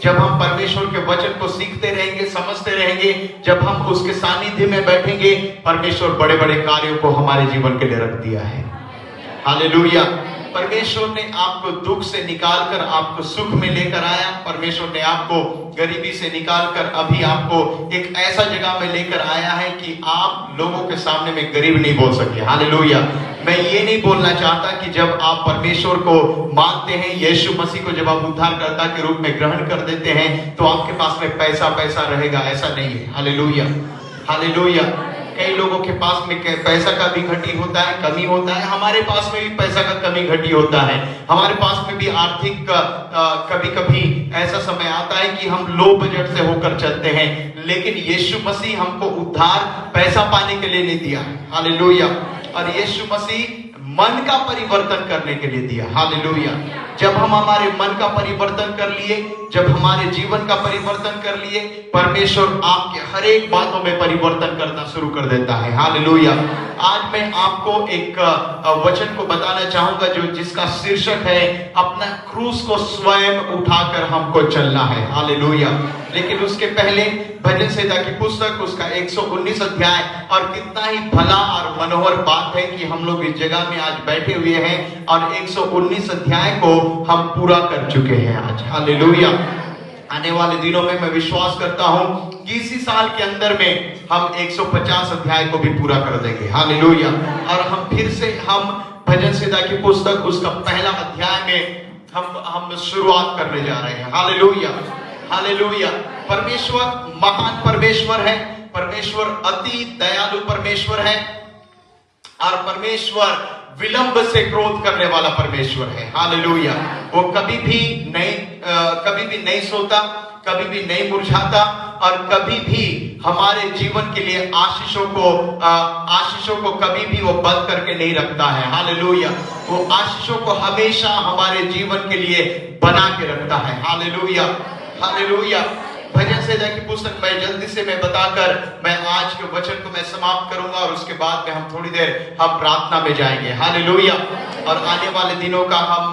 जब हम परमेश्वर के वचन को सीखते रहेंगे, समझते रहेंगे, जब हम उसके सानिध्य में बैठेंगे, परमेश्वर बड़े बड़े कार्यों को हमारे जीवन के लिए रख दिया है। हालेलुया। परमेश्वर ने आपको दुख से निकालकर आपको सुख में लेकर आया। परमेश्वर ने आपको गरीबी से निकालकर अभी आपको एक ऐसा जगह में लेकर आया है कि आप लोगों के सामने में गरीब नहीं बोल सके। हालेलुया। मैं ये नहीं बोलना चाहता कि जब आप परमेश्वर को मानते हैं, यीशु मसीह को जब आप उद्धारकर्ता के रूप में ग्रहण कर देते हैं, तो आपके पास में पैसा पैसा रहेगा, ऐसा नहीं है। Hallelujah, hallelujah. कई लोगों के पास में पैसा का भी घटी होता है, कमी होता है। हमारे पास में भी पैसा का कमी घटी होता है। हमारे पास में भी आर्थिक कभी कभी ऐसा समय आता है कि हम लो बजट से होकर चलते हैं, लेकिन यीशु मसीह हमको उद्धार पैसा पाने के लिए नहीं दिया। हालेलुया। और यीशु मसीह मन का परिवर्तन करने के लिए दिया। हालेलुया। जब हम हमारे मन का परिवर्तन कर लिए, जब हमारे जीवन का परिवर्तन कर लिए, परमेश्वर आपके हर एक बातों में परिवर्तन करना शुरू कर देता है। हालेलुया। आज मैं आपको एक वचन को बताना चाहूंगा जो जिसका शीर्षक है अपना क्रूस को स्वयं उठाकर हमको चलना है। हालेलुया। लेकिन उसके पहले भजन संहिता की पुस्तक उसका 119 अध्याय, और कितना ही भला और मनोहर बात है कि हम लोग इस जगह में आज बैठे हुए हैं और 119 अध्याय को हम पूरा कर चुके हैं आज। हालेलुया। आने वाले दिनों में मैं विश्वास करता हूं कि इसी साल के अंदर में हम 150 अध्याय को भी पूरा कर देंगे। हालेलुया। और हम फिर से हम भजन संहिता की पुस्तक उसका पहला अध्याय में हम शुरुआत करने जा रहे हैं। Hallelujah, hallelujah. परमेश्वर महान परमेश्वर है, परमेश्वर अति दयालु परमेश्वर है, और परमेश्वर विलंब से क्रोध करने वाला परमेश्वर है। हालेलुया। वो कभी भी नहीं सोता, कभी भी नहीं मुरझाता, और कभी भी हमारे जीवन के लिए आशीषों को कभी भी वो बंद करके नहीं रखता है। हालेलुया। वो आशीषों को हमेशा हमारे जीवन के लिए बना के रखता है। Hallelujah, hallelujah. भजन संहिता की पुस्तक मैं जल्दी से मैं बताकर मैं आज के वचन को मैं समाप्त करूंगा, और उसके बाद में हम थोड़ी देर हम प्रार्थना में जाएंगे। हालेलुया। और आने वाले दिनों का हम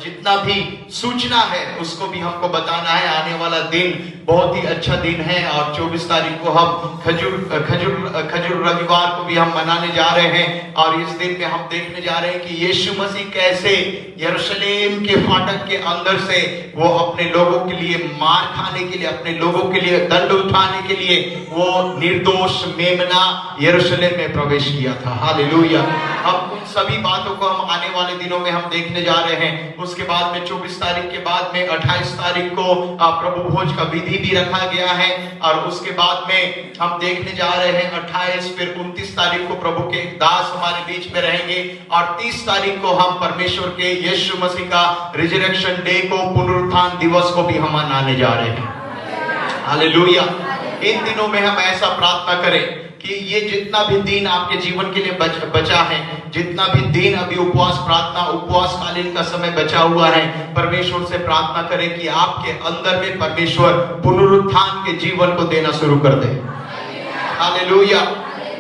जितना भी सूचना है उसको भी हमको बताना है। आने वाला दिन बहुत ही अच्छा दिन है, और 24 तारीख को हम खजूर रविवार को भी हम मनाने जा रहे हैं। और इस दिन में हम देखने जा रहे हैं कि यीशु मसीह कैसे यरूशलेम के फाटक के अंदर से वो अपने लोगों के लिए मार खाने के लिए, अपने लोगों के लिए दंड उठाने के लिए वो निर्दोष मेमना यरूशलेम में प्रवेश किया था। हालेलुया। अब उन सभी बातों को हम आने वाले दिनों में हम देखने जा रहे हैं। उसके बाद में 24 तारीख के बाद में 28 तारीख को प्रभु भोज का विधि भी रखा गया है, और उसके बाद में हम देखने जा रहे हैं 28, फिर 29 तारीख को प्रभु के दास हमारे बीच में रहेंगे, और 30 तारीख को हम परमेश्वर के यीशु मसीह का रिजरेक्शन डे को, पुनरुत्थान दिवस को भी हम मनाने जा रहे हैं। हालेलुया। इन दिनों में हम ऐसा प्रार्थना करें कि ये जितना भी दिन आपके जीवन के लिए बचा है, जितना भी दिन अभी उपवास प्रार्थना उपवास कालीन का समय बचा हुआ है, परमेश्वर से प्रार्थना करें कि आपके अंदर में परमेश्वर पुनरुत्थान के जीवन को देना शुरू कर दे। हालेलुया।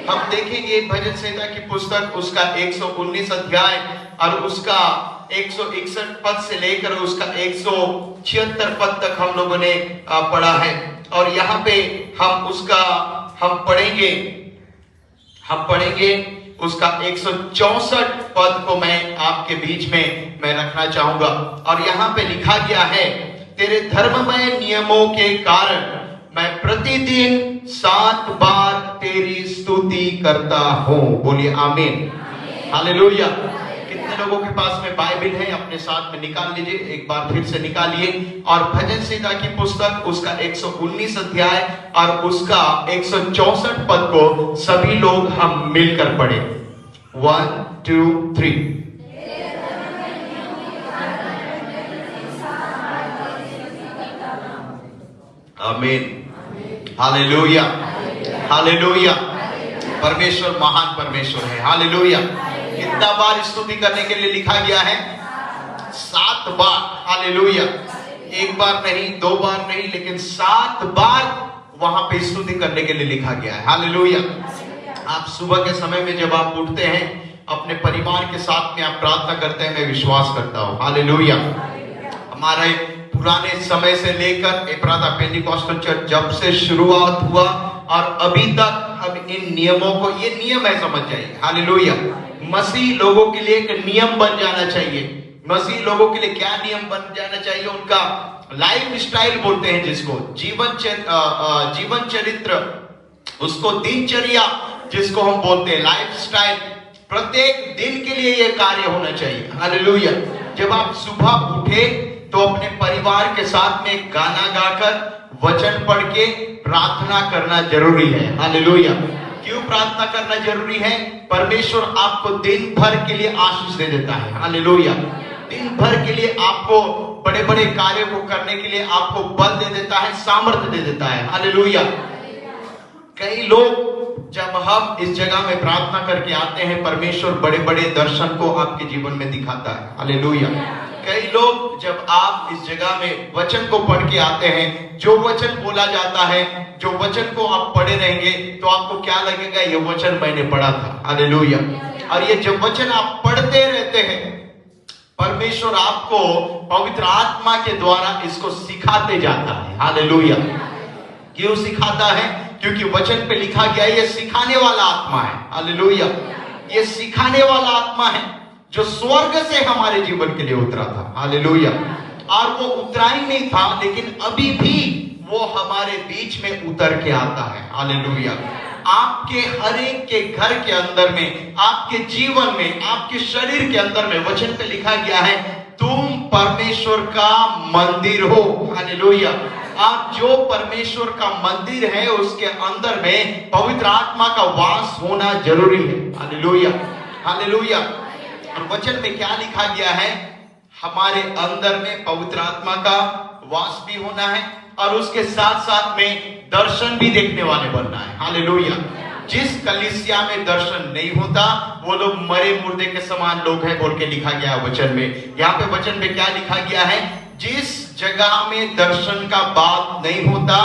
हम देखेंगे भजन संहिता की पुस्तक उसका 119 अध्याय और उसका 161 पद से लेकर उसका 176 पद तक हम लोगों ने पढ़ा है, और यहाँ पे हम पढ़ेंगे उसका 164 पद को मैं आपके बीच में मैं रखना चाहूंगा। और यहाँ पे लिखा गया है, तेरे धर्ममय नियमों के कारण मैं प्रतिदिन 7 बार तेरी स्तुति करता हूं। बोलिए आमीन। हालेलुया। कितने लोगों के पास में बाइबल है? अपने साथ में निकाल लीजिए, एक बार फिर से निकालिए, और भजन संहिता की पुस्तक उसका 119 अध्याय और उसका 164 पद को सभी लोग हम मिलकर पढ़े। 1 2 3। आमीन। Hallelujah, hallelujah. परमेश्वर महान परमेश्वर है। हालेलुया। कितना बार स्तुति करने के लिए लिखा गया है? 7 बार। हालेलुया। एक बार नहीं, 2 बार नहीं, लेकिन 7 बार वहां पे स्तुति करने के लिए लिखा गया है। हालेलुया। आप सुबह के समय में जब आप उठते हैं, अपने परिवार के साथ में आप प्रार्थना करते हैं, मैं विश्वास करता हूं। हालेलुया। हमारे पुराने समय से लेकर एप्रादा पेंटिकॉस्टल चर्च जब से शुरुआत हुआ और अभी तक हम इन नियमों को, ये नियम है समझ जाइए, हालेलुया। मसीह लोगों के लिए एक नियम बन जाना चाहिए। मसीह लोगों के लिए क्या नियम बन जाना चाहिए? उनका लाइफ स्टाइल बोलते हैं जिसको, जीवन चरित्र, उसको दिनचर्या जिसको हम बोलते हैं, लाइफ स्टाइल, प्रत्येक दिन के लिए यह कार्य होना चाहिए, हालेलुया। जब आप सुबह उठे तो अपने परिवार के साथ में गाना गाकर, वचन पढ़ के प्रार्थना करना जरूरी है, हालेलुया। क्यों प्रार्थना करना जरूरी है? परमेश्वर आपको दिन भर के लिए आशीष दे देता है, हालेलुया। दिन भर के लिए आपको बड़े बड़े कार्यों को करने के लिए आपको बल दे देता है, सामर्थ्य दे देता है, हालेलुया। कई लोग जब हम इस जगह में प्रार्थना करके आते हैं, परमेश्वर बड़े बड़े दर्शन को आपके जीवन में दिखाता है, हालेलुया। कई लोग जब आप इस जगह में वचन को पढ़ के आते हैं, जो वचन बोला जाता है, जो वचन को आप पढ़े रहेंगे तो आपको क्या लगेगा? ये वचन मैंने पढ़ा था, हालेलुया। और ये जब वचन आप पढ़ते रहते हैं, परमेश्वर आपको पवित्र आत्मा के द्वारा इसको सिखाते जाता है, हालेलुया। क्यों सिखाता है? क्योंकि वचन पे लिखा गया है ये सिखाने वाला आत्मा है, हालेलुया। ये सिखाने वाला आत्मा है जो स्वर्ग से हमारे जीवन के लिए उतरा था, हालेलुया। और वो उतरा ही नहीं था, लेकिन अभी भी वो हमारे बीच में उतर के आता है, हालेलुया। आपके हर एक के घर के अंदर में, आपके जीवन में, आपके शरीर के अंदर में वचन पे लिखा गया है तुम परमेश्वर का मंदिर हो, हालेलुया। आप जो परमेश्वर का मंदिर है उसके अंदर में पवित्र आत्मा का वास होना जरूरी है, हालेलुया, हालेलुया। और वचन में क्या लिखा गया है? हमारे अंदर में पवित्र आत्मा का वास भी होना है और उसके साथ साथ में दर्शन भी देखने वाले बनना है, हालेलुया। जिस कलीसिया में दर्शन नहीं होता वो लोग मरे मुर्दे के समान लोग हैं बोल के लिखा गया है वचन में। यहाँ पे वचन में क्या लिखा गया है? जिस जगह में दर्शन का बात नहीं होता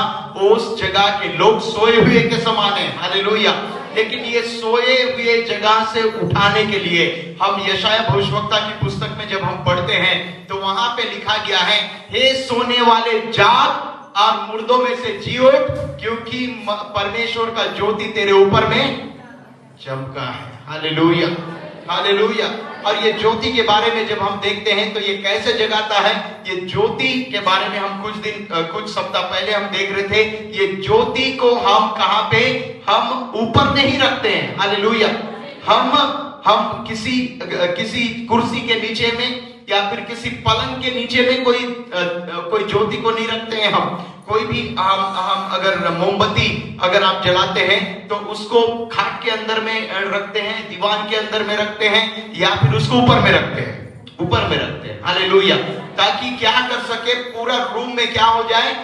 उस जगह के लोग सोए हुए के समान है, हालेलुया। लेकिन ये सोए हुए जगह से उठाने के लिए हम यशाया भविष्यवक्ता की पुस्तक में जब हम पढ़ते हैं तो वहां पे लिखा गया है, हे सोने वाले जाग और मुर्दों में से जी उठ, क्योंकि परमेश्वर का ज्योति तेरे ऊपर में चमका है, हालेलुया, हालेलुया। और ये ज्योति के बारे में जब हम देखते हैं तो ये कैसे जगाता है? ये ज्योति के बारे में हम कुछ सप्ताह पहले हम देख रहे थे। ये ज्योति को हम कहां पे, हम ऊपर नहीं रखते हैं, हालेलुया। हम किसी कुर्सी के नीचे में या फिर किसी पलंग के नीचे में कोई ज्योति को नहीं रखते हैं। हम कोई भी हम अगर मोमबत्ती अगर आप जलाते हैं तो उसको खाट के अंदर में रखते हैं, दीवान के अंदर में रखते हैं या फिर उसको ऊपर में रखते हैं, ऊपर में रखते हैं, हालेलुया। ताकि क्या कर सके, पूरा रूम में क्या हो जाए,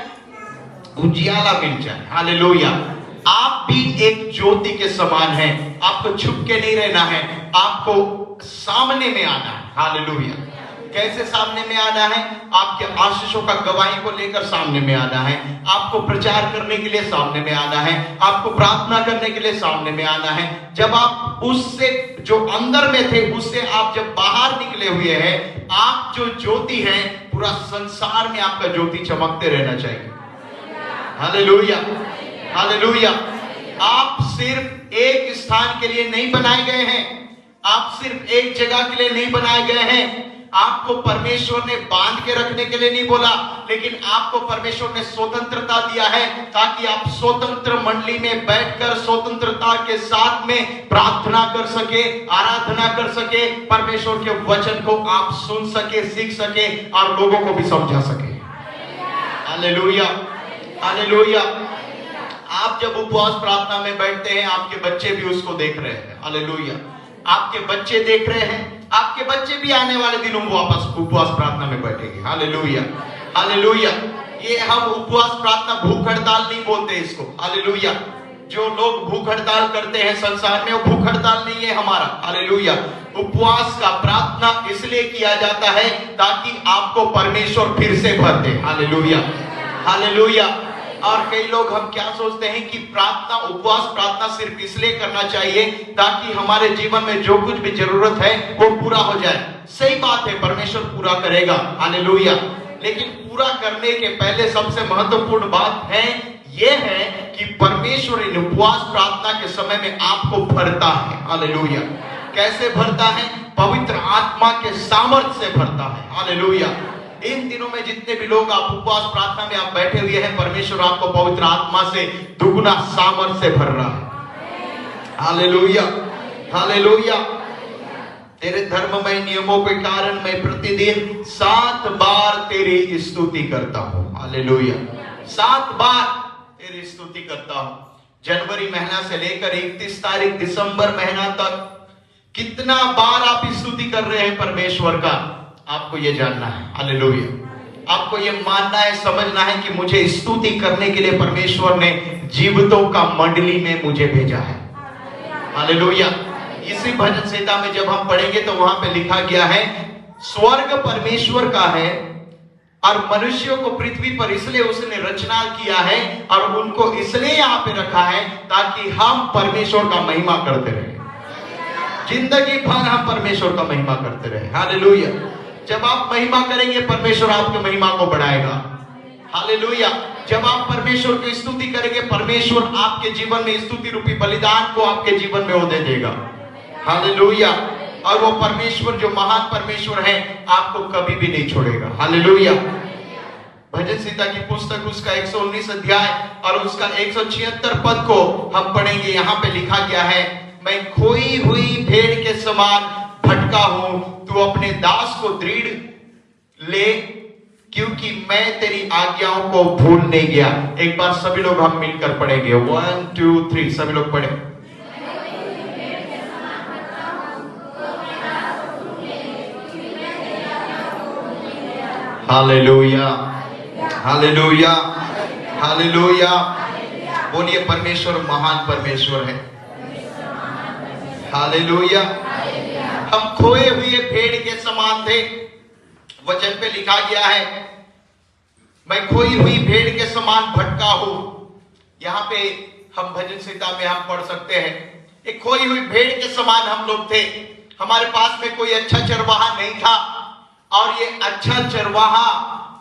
उजियाला मिल जाए, हालेलुया। आप भी एक ज्योति के समान हैं, आपको छुप के नहीं रहना है, आपको सामने में आना है, हालेलुया। कैसे सामने में आना है? आपके आशीषों का गवाही को लेकर सामने में आना है, आपको प्रचार करने के लिए सामने में आना है, आपको प्रार्थना करने के लिए सामने में आना है। जब आप उससे जो अंदर में थे उससे आप जब बाहर निकले हुए हैं, आप जो ज्योति है, पूरा संसार में आपका ज्योति चमकते रहना चाहिए, हालेलुया, हालेलुया। आप सिर्फ एक स्थान के लिए नहीं बनाए गए हैं, आप सिर्फ एक जगह के लिए नहीं बनाए गए हैं। आपको परमेश्वर ने बांध के रखने के लिए नहीं बोला, लेकिन आपको परमेश्वर ने स्वतंत्रता दिया है ताकि आप स्वतंत्र मंडली में बैठकर स्वतंत्रता के साथ में प्रार्थना कर सके, आराधना कर सके, परमेश्वर के वचन को आप सुन सके, सीख सके और लोगों को भी समझा सके, हालेलुया, हालेलुया। आप जब उपवास प्रार्थना में बैठते हैं आपके बच्चे भी उसको देख रहे हैं, हालेलुया। आपके बच्चे देख रहे हैं, आपके बच्चे भी आने वाले दिनों में वापस उपवास प्रार्थना में बैठेंगे, हालेलुया, हालेलुया। ये हम उपवास प्रार्थना भूख हड़ताल नहीं बोलते इसको, हालेलुया। जो लोग भूख हड़ताल करते हैं संसार में, वो भूख हड़ताल नहीं है हमारा, हालेलुया। उपवास का प्रार्थना इसलिए किया जाता है ताकि आपको परमेश्वर फिर से भर दे, हालेलुया, हालेलुया। और कई लोग हम क्या सोचते हैं कि प्रार्थना, उपवास प्रार्थना सिर्फ इसलिए करना चाहिए ताकि हमारे जीवन में जो कुछ भी जरूरत है वो पूरा हो जाए। सही बात है, परमेश्वर पूरा करेगा, हालेलुया। लेकिन पूरा करने के पहले सबसे महत्वपूर्ण बात है यह है कि परमेश्वर इन उपवास प्रार्थना के समय में आपको भरता है। हालेलुया। कैसे भरता है? पवित्र आत्मा के सामर्थ्य से भरता है। हालेलुया। इन दिनों में जितने भी लोग आप उपवास प्रार्थना में आप बैठे हुए हैं, परमेश्वर आपको पवित्र आत्मा से दुगुना सामर्थ्य से भर रहा है। Hallelujah, hallelujah. तेरे धर्ममय नियमों के कारण मैं प्रतिदिन 7 बार तेरी स्तुति करता हूं। हालेलुया। 7 बार तेरी स्तुति करता हूं। जनवरी महीना से लेकर 31 तारीख दिसंबर महीना तक कितना बार आप स्तुति कर रहे हैं परमेश्वर का, आपको यह जानना है। हालेलुया। आपको यह मानना है, समझना है कि मुझे स्तुति करने के लिए परमेश्वर ने जीवितों का मंडली में मुझे भेजा है। हालेलुया। इसी भजन संहिता में जब हम पढ़ेंगे तो वहां पे लिखा गया है, स्वर्ग परमेश्वर का है और मनुष्यों को पृथ्वी पर इसलिए उसने रचना किया है और उनको इसलिए यहां पे रखा है ताकि हम परमेश्वर का महिमा करते रहे। जिंदगी भर हम परमेश्वर का महिमा करते रहे। हालेलुया। जब आप महिमा करेंगे परमेश्वर आपकी महिमा को बढ़ाएगा। हालेलुया। जब आप परमेश्वर की स्तुति करेंगे परमेश्वर आपके जीवन में स्तुति रूपी बलिदान को आपके जीवन में वो दे देगा। हालेलुया। और वो परमेश्वर जो महान परमेश्वर है आपको कभी भी नहीं छोड़ेगा। हालेलुया। भजन संहिता की पुस्तक उसका 119 अध्याय और उसका 176 पद को हम पढ़ेंगे। यहाँ पे लिखा गया है, मैं खोई हुई भेड़ के समान भटका हूं, तू अपने दास को दृढ़ ले, क्योंकि मैं तेरी आज्ञाओं को भूल नहीं गया। एक बार सभी लोग हम मिलकर पढ़ेंगे। 1 2 3 सभी लोग पढ़े। Hallelujah, hallelujah, hallelujah. बोलिए परमेश्वर महान परमेश्वर है। हालेलुया। हम खोए हुए भेड़ के समान थे। वचन पे लिखा गया है, मैं खोई हुई भेड़ के समान भटका हूं। यहां पे हम भजन संहिता में हम पढ़ सकते हैं, एक खोई हुई भेड़ के समान हम लोग थे। हमारे पास में कोई अच्छा चरवाहा नहीं था और ये अच्छा चरवाहा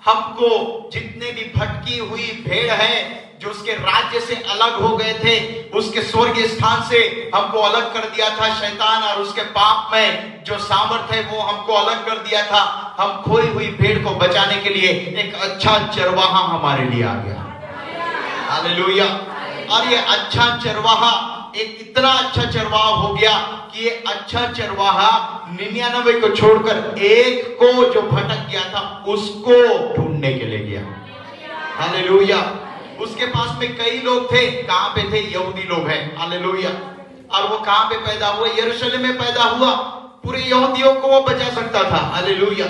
हमको, जितने भी भटकी हुई भेड़ है जो उसके राज्य से अलग हो गए थे, उसके स्वर्गीय स्थान से हमको अलग कर दिया था शैतान, और उसके पाप में जो सामर्थ्य है वो हमको अलग कर दिया था। हम खोई हुई भेड़ को बचाने के लिए एक अच्छा चरवाहा हमारे लिए आ गया। हालेलुया। और ये अच्छा चरवाहा एक इतना अच्छा चरवाहा हो गया कि ये अच्छा चरवाहा 99 को छोड़कर एक को जो भटक गया था उसको ढूंढने के लिए गया। हालेलुया। उसके पास में कई लोग थे। कहां पे थे? यहूदी लोग हैं। हालेलुया। और वो कहां पे पैदा हुआ? यरूशलेम में पैदा हुआ। पूरे यहूदियों को वो बचा सकता था। हालेलुया।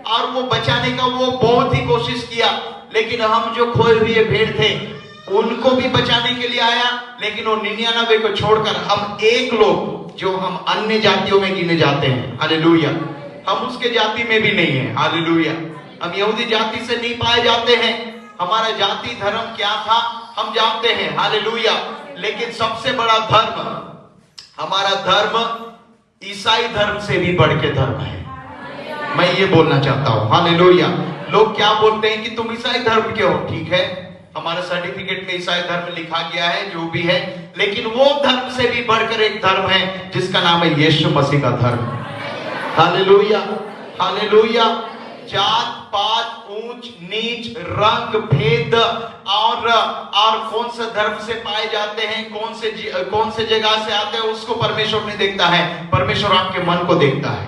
और वो बचाने का वो बहुत ही कोशिश किया, लेकिन हम जो खोए हुए भेड़ थे उनको भी बचाने के लिए आया, लेकिन वो 99 को छोड़कर हम एक लोग जो हम अन्य जातियों में गिने जाते हैं। हालेलुया। हम उसके जाति में भी नहीं है। हालेलुया। हम यहूदी जाति से नहीं पाए जाते हैं। हमारा जाति धर्म क्या था हम जानते हैं। हालेलुया। लेकिन सबसे बड़ा धर्म, हमारा धर्म ईसाई धर्म से भी बढ़ के धर्म है। मैं ये बोलना चाहता हूं। हालेलुया। लोग क्या बोलते हैं कि तुम ईसाई धर्म के हो। ठीक है, हमारे सर्टिफिकेट में ईसाई धर्म लिखा गया है, जो भी है, लेकिन वो धर्म से भी बढ़कर एक धर्म है जिसका नाम है यीशु मसीह का धर्म। Hallelujah, hallelujah. जात पात, ऊंच नीच, रंग भेद और कौन से धर्म से पाए जाते हैं, कौन से जगह से आते हैं, उसको परमेश्वर नहीं देखता है। परमेश्वर आपके मन को देखता है।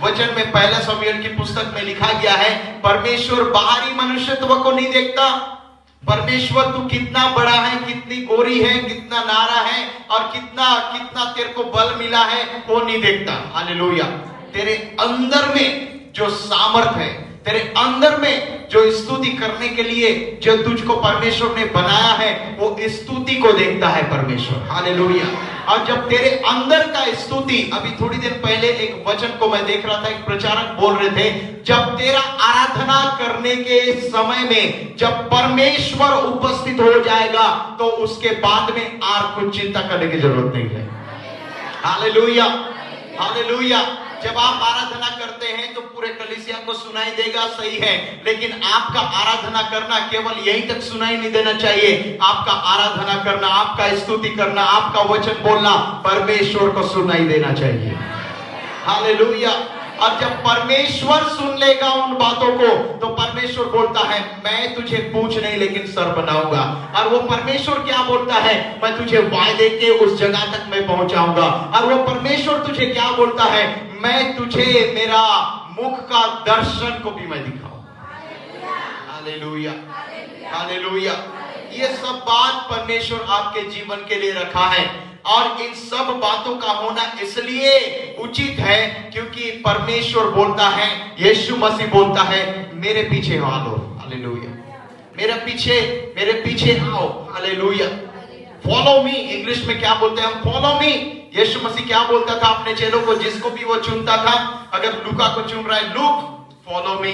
वचन में पहला शमूएल की पुस्तक में लिखा गया है, परमेश्वर बाहरी मनुष्यत्व को नहीं देखता। परमेश्वर तू कितना बड़ा है, कितनी गोरी है, कितना नारा है और कितना तेरे को बल मिला है, वो नहीं देखता। हालेलुया। तेरे अंदर में जो सामर्थ है, तेरे अंदर में जो स्तुति करने के लिए जो तुझको परमेश्वर ने बनाया है, वो स्तुति को देखता है परमेश्वर। हालेलुया। और जब तेरे अंदर का स्तुति, अभी थोड़ी देर पहले एक वचन को मैं देख रहा था, एक प्रचारक बोल रहे थे, जब तेरा आराधना करने के समय में जब परमेश्वर उपस्थित हो जाएगा तो उसके बाद में और कुछ चिंता करने की जरूरत नहीं है। Hallelujah, hallelujah. जब आप आराधना करते हैं तो पूरे कलीसिया को सुनाई देगा, सही है, लेकिन आपका आराधना करना केवल यहीं तक सुनाई नहीं देना चाहिए। आपका आराधना करना, आपका स्तुति करना, आपका वचन बोलना परमेश्वर को सुनाई देना चाहिए। हालेलुया। और जब परमेश्वर सुन लेगा उन बातों को, तो परमेश्वर बोलता है मैं तुझे पूंछ नहीं लेकिन सर बनाऊंगा। और वो परमेश्वर क्या बोलता है, मैं तुझे वायदे के उस जगह तक मैं पहुंचाऊंगा। और वो परमेश्वर तुझे क्या बोलता है, मैं तुझे मेरा मुख का दर्शन को भी मैं दिखाऊंगा। Hallelujah, hallelujah. ये सब बात परमेश्वर आपके जीवन के लिए रखा है, और इन सब बातों का होना इसलिए उचित है क्योंकि परमेश्वर बोलता है, यीशु मसीह बोलता है मेरे पीछे आओ। हालेलुया, मेरे पीछे आओ। Hallelujah, follow me. इंग्लिश में क्या बोलते हैं हम, फॉलो मी। यीशु मसीह क्या बोलता था अपने चेलों को, जिसको भी वो चुनता था, अगर लूका को चुन रहा है, लुक फॉलो मी,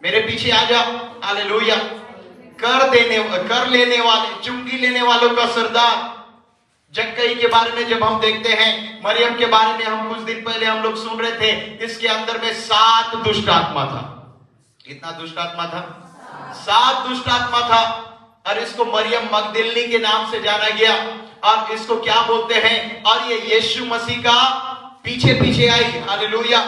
मेरे पीछे आ जा। हालेलुया। कर लेने वाले, चुंगी लेने वालों का सरदार। जक्कई के बारे में जब हम देखते हैं, मरियम के बारे में हम कुछ दिन पहले हम लोग सुन रहे थे, इसके अंदर में 7 दुष्ट आत्मा था। कितना दुष्ट आत्मा था? 7 दुष्ट आत्मा था। और इसको मरियम मगदलिनी के नाम से जाना गया। और इसको क्या बोलते हैं, और ये यीशु मसीह का पीछे पीछे आई। हालेलुया।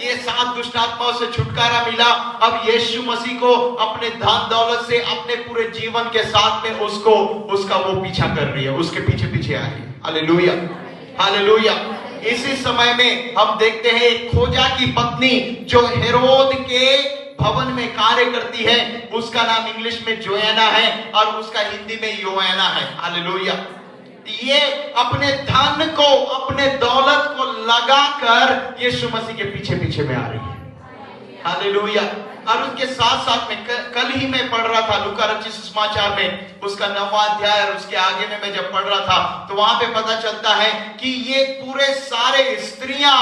ये 7 दुष्ट आत्माओं से छुटकारा मिला। अब यीशु मसीह को अपने धन दौलत से, अपने पूरे जीवन के साथ में उसका वो पीछा कर रही है, उसके पीछे पीछे आ रही है। Hallelujah, hallelujah. इसी समय में हम देखते हैं एक खोजा की पत्नी जो हेरोद के भवन में कार्य करती है, उसका नाम इंग्लिश में जोयाना है और उसका हिंदी में योआना है। हालेलुया। ये अपने धन को, अपने दौलत को लगाकर यीशु मसीह के पीछे पीछे में आ रही है। हालेलुया। और उसके साथ साथ में कल ही मैं पढ़ रहा था लूका रचित सुसमाचार में, उसका 9वां अध्याय, और उसके आगे में मैं जब पढ़ रहा था तो वहां पे पता चलता है कि ये पूरे सारे स्त्रियां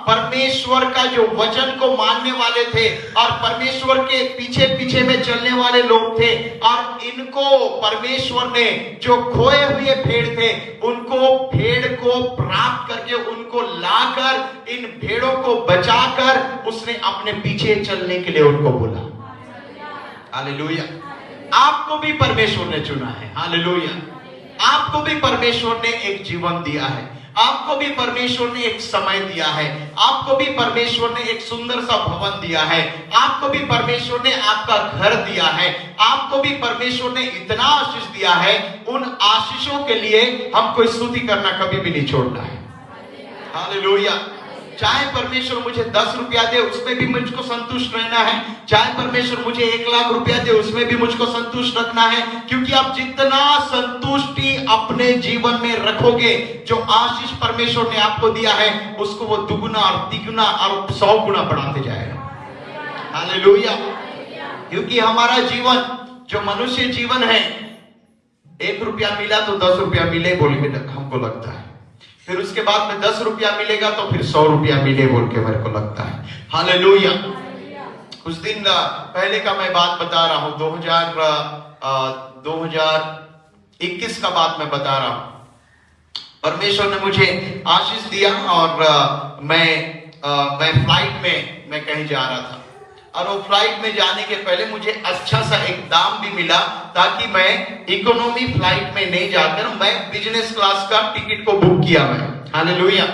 परमेश्वर का जो वचन को मानने वाले थे और परमेश्वर के पीछे पीछे में चलने वाले लोग थे। और इनको परमेश्वर ने जो खोए हुए भेड़ थे, उनको भेड़ को प्राप्त करके, उनको लाकर, इन भेड़ों को बचाकर उसने अपने पीछे चलने के लिए उनको बोला। हालेलुया। आपको भी परमेश्वर ने चुना है। हालेलुया। आपको भी परमेश्वर ने एक जीवन दिया है, आपको भी परमेश्वर ने एक समय दिया है, आपको भी परमेश्वर ने एक सुंदर सा भवन दिया है, आपको भी परमेश्वर ने आपका घर दिया है, आपको भी परमेश्वर ने इतना आशीष दिया है। उन आशीषों के लिए हमको स्तुति करना कभी भी नहीं छोड़ना है। हालेलुया। चाहे परमेश्वर मुझे 10 रुपया दे, उसमें भी मुझको संतुष्ट रहना है। चाहे परमेश्वर मुझे 1 लाख रुपया दे, उसमें भी मुझको संतुष्ट रखना है। क्योंकि आप जितना संतुष्टि अपने जीवन में रखोगे, जो आशीष परमेश्वर ने आपको दिया है, उसको वो दुगुना और तिगुना और 100 गुना बढ़ाते जाएगा। हालेलुया। क्योंकि हमारा जीवन जो मनुष्य जीवन है, 1 रुपया मिला तो 10 रुपया मिले बोल के हमको लगता है, फिर उसके बाद में 10 रुपया मिलेगा तो फिर 100 रुपया मिले बोल के मेरे को लगता है। हालेलुया। कुछ दिन पहले का मैं बात बता रहा हूं, 2021 का बात मैं बता रहा हूं। परमेश्वर ने मुझे आशीष दिया और मैं फ्लाइट में मैं कहीं जा रहा था, और वो फ्लाइट में जाने के पहले मुझे अच्छा सा एक दाम भी मिला, ताकि मैं इकोनॉमी फ्लाइट में नहीं जाकर मैं बिजनेस क्लास का टिकट को बुक किया मैं। हालेलुया।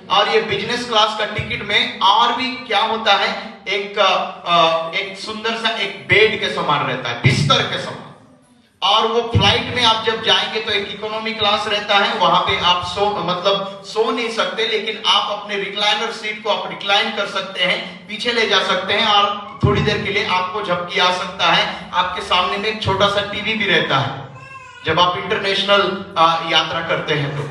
और ये बिजनेस क्लास का टिकट में और भी क्या होता है, एक सुंदर सा एक बेड के समान रहता है, बिस्तर के समान। और वो फ्लाइट में आप जब जाएंगे तो एक इकोनॉमी क्लास रहता है, वहां पे आप सो नहीं सकते, लेकिन आप अपने रिक्लाइनर सीट को आप रिक्लाइन कर सकते हैं, पीछे ले जा सकते हैं, और थोड़ी देर के लिए आपको झपकी आ सकता है। आपके सामने में एक छोटा सा टीवी भी रहता है जब आप इंटरनेशनल यात्रा करते हैं तो।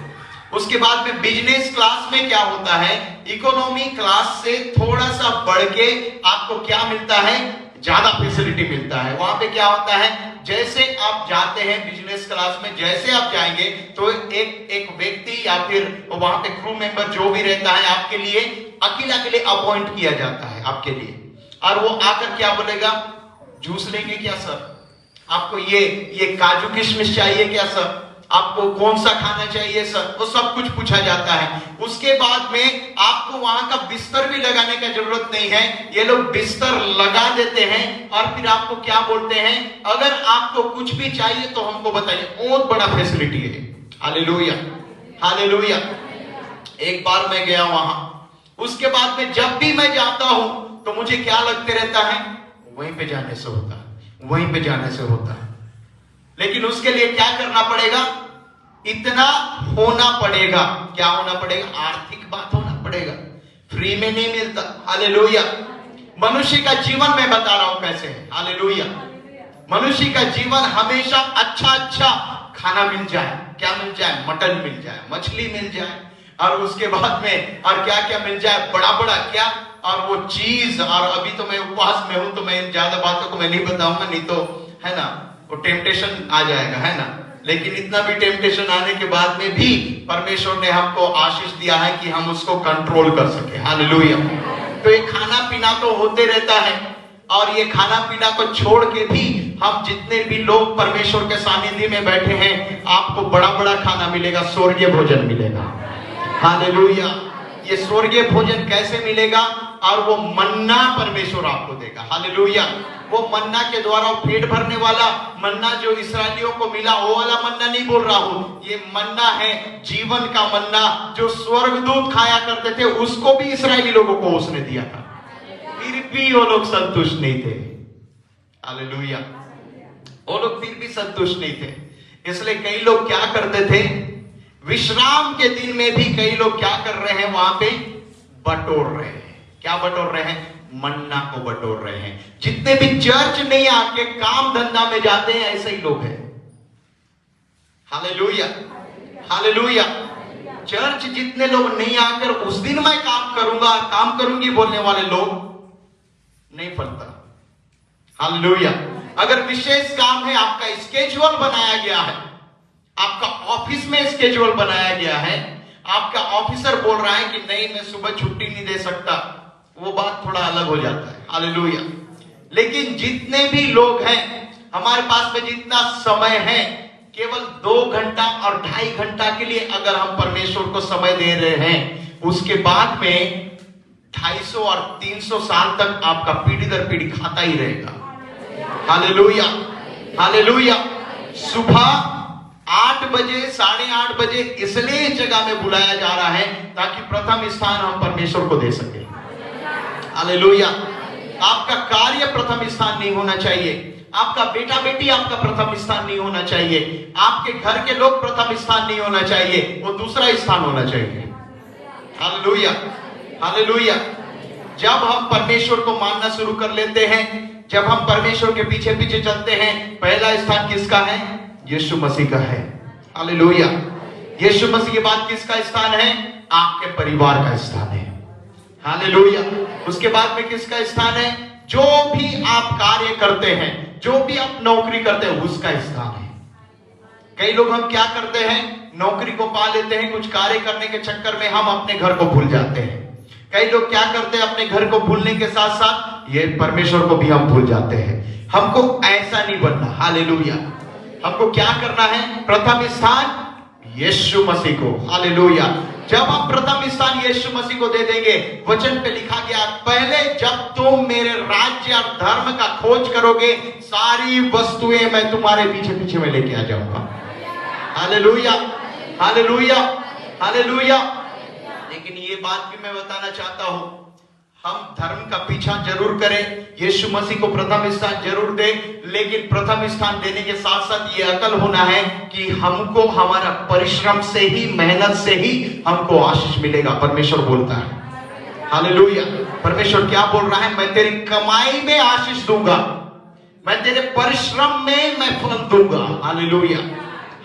उसके बाद में बिजनेस क्लास में क्या होता है, इकोनॉमी क्लास से थोड़ा सा बढ़ के आपको क्या मिलता है, ज्यादा फैसिलिटी मिलता है। वहां पे क्या होता है, जैसे आप जाते हैं बिजनेस क्लास में, जैसे आप जाएंगे तो एक व्यक्ति या फिर वहां पे क्रू मेंबर जो भी रहता है, आपके लिए अकेला के लिए अपॉइंट किया जाता है आपके लिए। और वो आकर क्या बोलेगा, जूस लेंगे क्या सर, आपको ये काजू किशमिश चाहिए क्या सर, आपको कौन सा खाना चाहिए, वो सब कुछ पूछा जाता है। उसके बाद में आपको वहां का बिस्तर भी लगाने का जरूरत नहीं है, ये लोग बिस्तर लगा देते हैं और फिर आपको क्या बोलते हैं, अगर आपको कुछ भी चाहिए तो हमको बताइए। बहुत बड़ा फैसिलिटी है। Hallelujah, hallelujah. एक बार मैं गया वहां, उसके बाद में जब भी मैं जाता हूं तो मुझे क्या लगते रहता है, वहीं पे जाने से होता है, वहीं पे जाने से होता है। लेकिन उसके लिए क्या करना पड़ेगा, इतना होना पड़ेगा। क्या होना पड़ेगा, आर्थिक बात होना पड़ेगा, फ्री में नहीं मिलता। हालेलुया। मनुष्य का जीवन मैं बता रहा हूं कैसे है। हालेलुया। मनुष्य का जीवन हमेशा अच्छा अच्छा खाना मिल जाए। क्या मिल जाए, मटन मिल जाए, मछली मिल जाए, और उसके बाद में और क्या क्या मिल जाए, बड़ा बड़ा क्या, और वो चीज। और अभी तो मैं उपवास में हूं तो मैं इन ज्यादा बातों को मैं नहीं बताऊंगा, नहीं तो है ना वो टेम्पटेशन आ जाएगा, है ना। लेकिन इतना भी टेम्पटेशन आने के बाद में भी परमेश्वर ने हमको आशीष दिया है कि हम उसको कंट्रोल कर सके। हालेलुया। तो ये खाना पीना तो होते रहता है, और ये खाना पीना को छोड़ के भी हम जितने भी लोग परमेश्वर के सानिध्य में बैठे हैं, आपको बड़ा बड़ा खाना मिलेगा, स्वर्गीय भोजन मिलेगा। हालेलुया। ये स्वर्गीय भोजन कैसे मिलेगा, और वो मन्ना परमेश्वर आपको देगा। हालेलुया। वो मन्ना के द्वारा पेट भरने वाला मन्ना जो इस्राएलियों को मिला, वो वाला मन्ना नहीं बोल रहा हूं। ये मन्ना है जीवन का मन्ना, जो स्वर्गदूत खाया करते थे, उसको भी इस्राएली लोगों को उसने दिया था, फिर भी वो लोग संतुष्ट नहीं थे। हालेलुया। वो लोग फिर भी संतुष्ट नहीं थे। इसलिए कई लोग क्या करते थे, विश्राम के दिन में भी कई लोग क्या कर रहे हैं, वहां पे बटोर रहे हैं। क्या बटोर रहे हैं, मन्ना को बटोर रहे हैं। जितने भी चर्च नहीं आके काम धंधा में जाते हैं, ऐसे ही लोग हैं। Hallelujah, hallelujah. चर्च जितने लोग नहीं आकर उस दिन मैं काम करूंगा, काम करूंगी बोलने वाले लोग नहीं फलता। हालेलुया। अगर विशेष काम है, आपका स्केड्यूल बनाया गया है, आपका ऑफिस में स्केड्यूल बनाया गया है, आपका ऑफिसर बोल रहा है कि नहीं मैं सुबह छुट्टी नहीं दे सकता, वो बात थोड़ा अलग हो जाता है। हालेलुया। लेकिन जितने भी लोग हैं, हमारे पास में जितना समय है, केवल 2 घंटा और 2.5 घंटा के लिए अगर हम परमेश्वर को समय दे रहे हैं, उसके बाद में 250 और 300 साल तक आपका पीढ़ी दर पीढ़ी खाता ही रहेगा। Hallelujah, hallelujah. सुबह 8 बजे 8:30 बजे इसलिए इस जगह में बुलाया जा रहा है ताकि प्रथम स्थान हम परमेश्वर को दे सके। हालेलुया। आपका कार्य प्रथम स्थान नहीं होना चाहिए, आपका बेटा बेटी आपका प्रथम स्थान नहीं होना चाहिए, आपके घर के लोग प्रथम स्थान नहीं होना चाहिए, वो दूसरा स्थान होना चाहिए। Hallelujah, hallelujah. जब हम परमेश्वर को मानना शुरू कर लेते हैं, जब हम परमेश्वर के पीछे पीछे चलते हैं, पहला स्थान किसका है, यीशु मसीह का है। हालेलुया। यीशु मसीह के बाद किसका स्थान है, आपके परिवार का स्थान है। हालेलुया। उसके बाद में किसका स्थान है, जो भी आप कार्य करते हैं, जो भी आप नौकरी करते हैं, उसका स्थान है। कई लोग हम क्या करते हैं, नौकरी को पा लेते हैं, कुछ कार्य करने के चक्कर में हम अपने घर को भूल जाते हैं। कई लोग क्या करते हैं, अपने घर को भूलने के साथ साथ ये परमेश्वर को भी हम भूल जाते हैं। हमको ऐसा नहीं बनना। हालेलुया। हमको क्या करना है, प्रथम स्थान यीशु मसीह को। हालेलुया। जब हम प्रथम स्थान यीशु मसीह को दे देंगे, वचन पे लिखा गया, पहले जब तुम मेरे राज्य और धर्म का खोज करोगे, सारी वस्तुएं मैं तुम्हारे पीछे पीछे में लेके आ जाऊंगा। Hallelujah, hallelujah, hallelujah. लेकिन ये बात भी मैं बताना चाहता हूं, हम धर्म का पीछा जरूर करें, यीशु मसीह को प्रथम स्थान जरूर दें, लेकिन प्रथम स्थान देने के साथ साथ ये अकल होना है कि हमको हमारा परिश्रम से ही, मेहनत से ही हमको आशीष मिलेगा। परमेश्वर बोलता है। हालेलुया। परमेश्वर क्या बोल रहा है, मैं तेरी कमाई में आशीष दूंगा, मैं तेरे परिश्रम में मैं फल दूंगा। Hallelujah,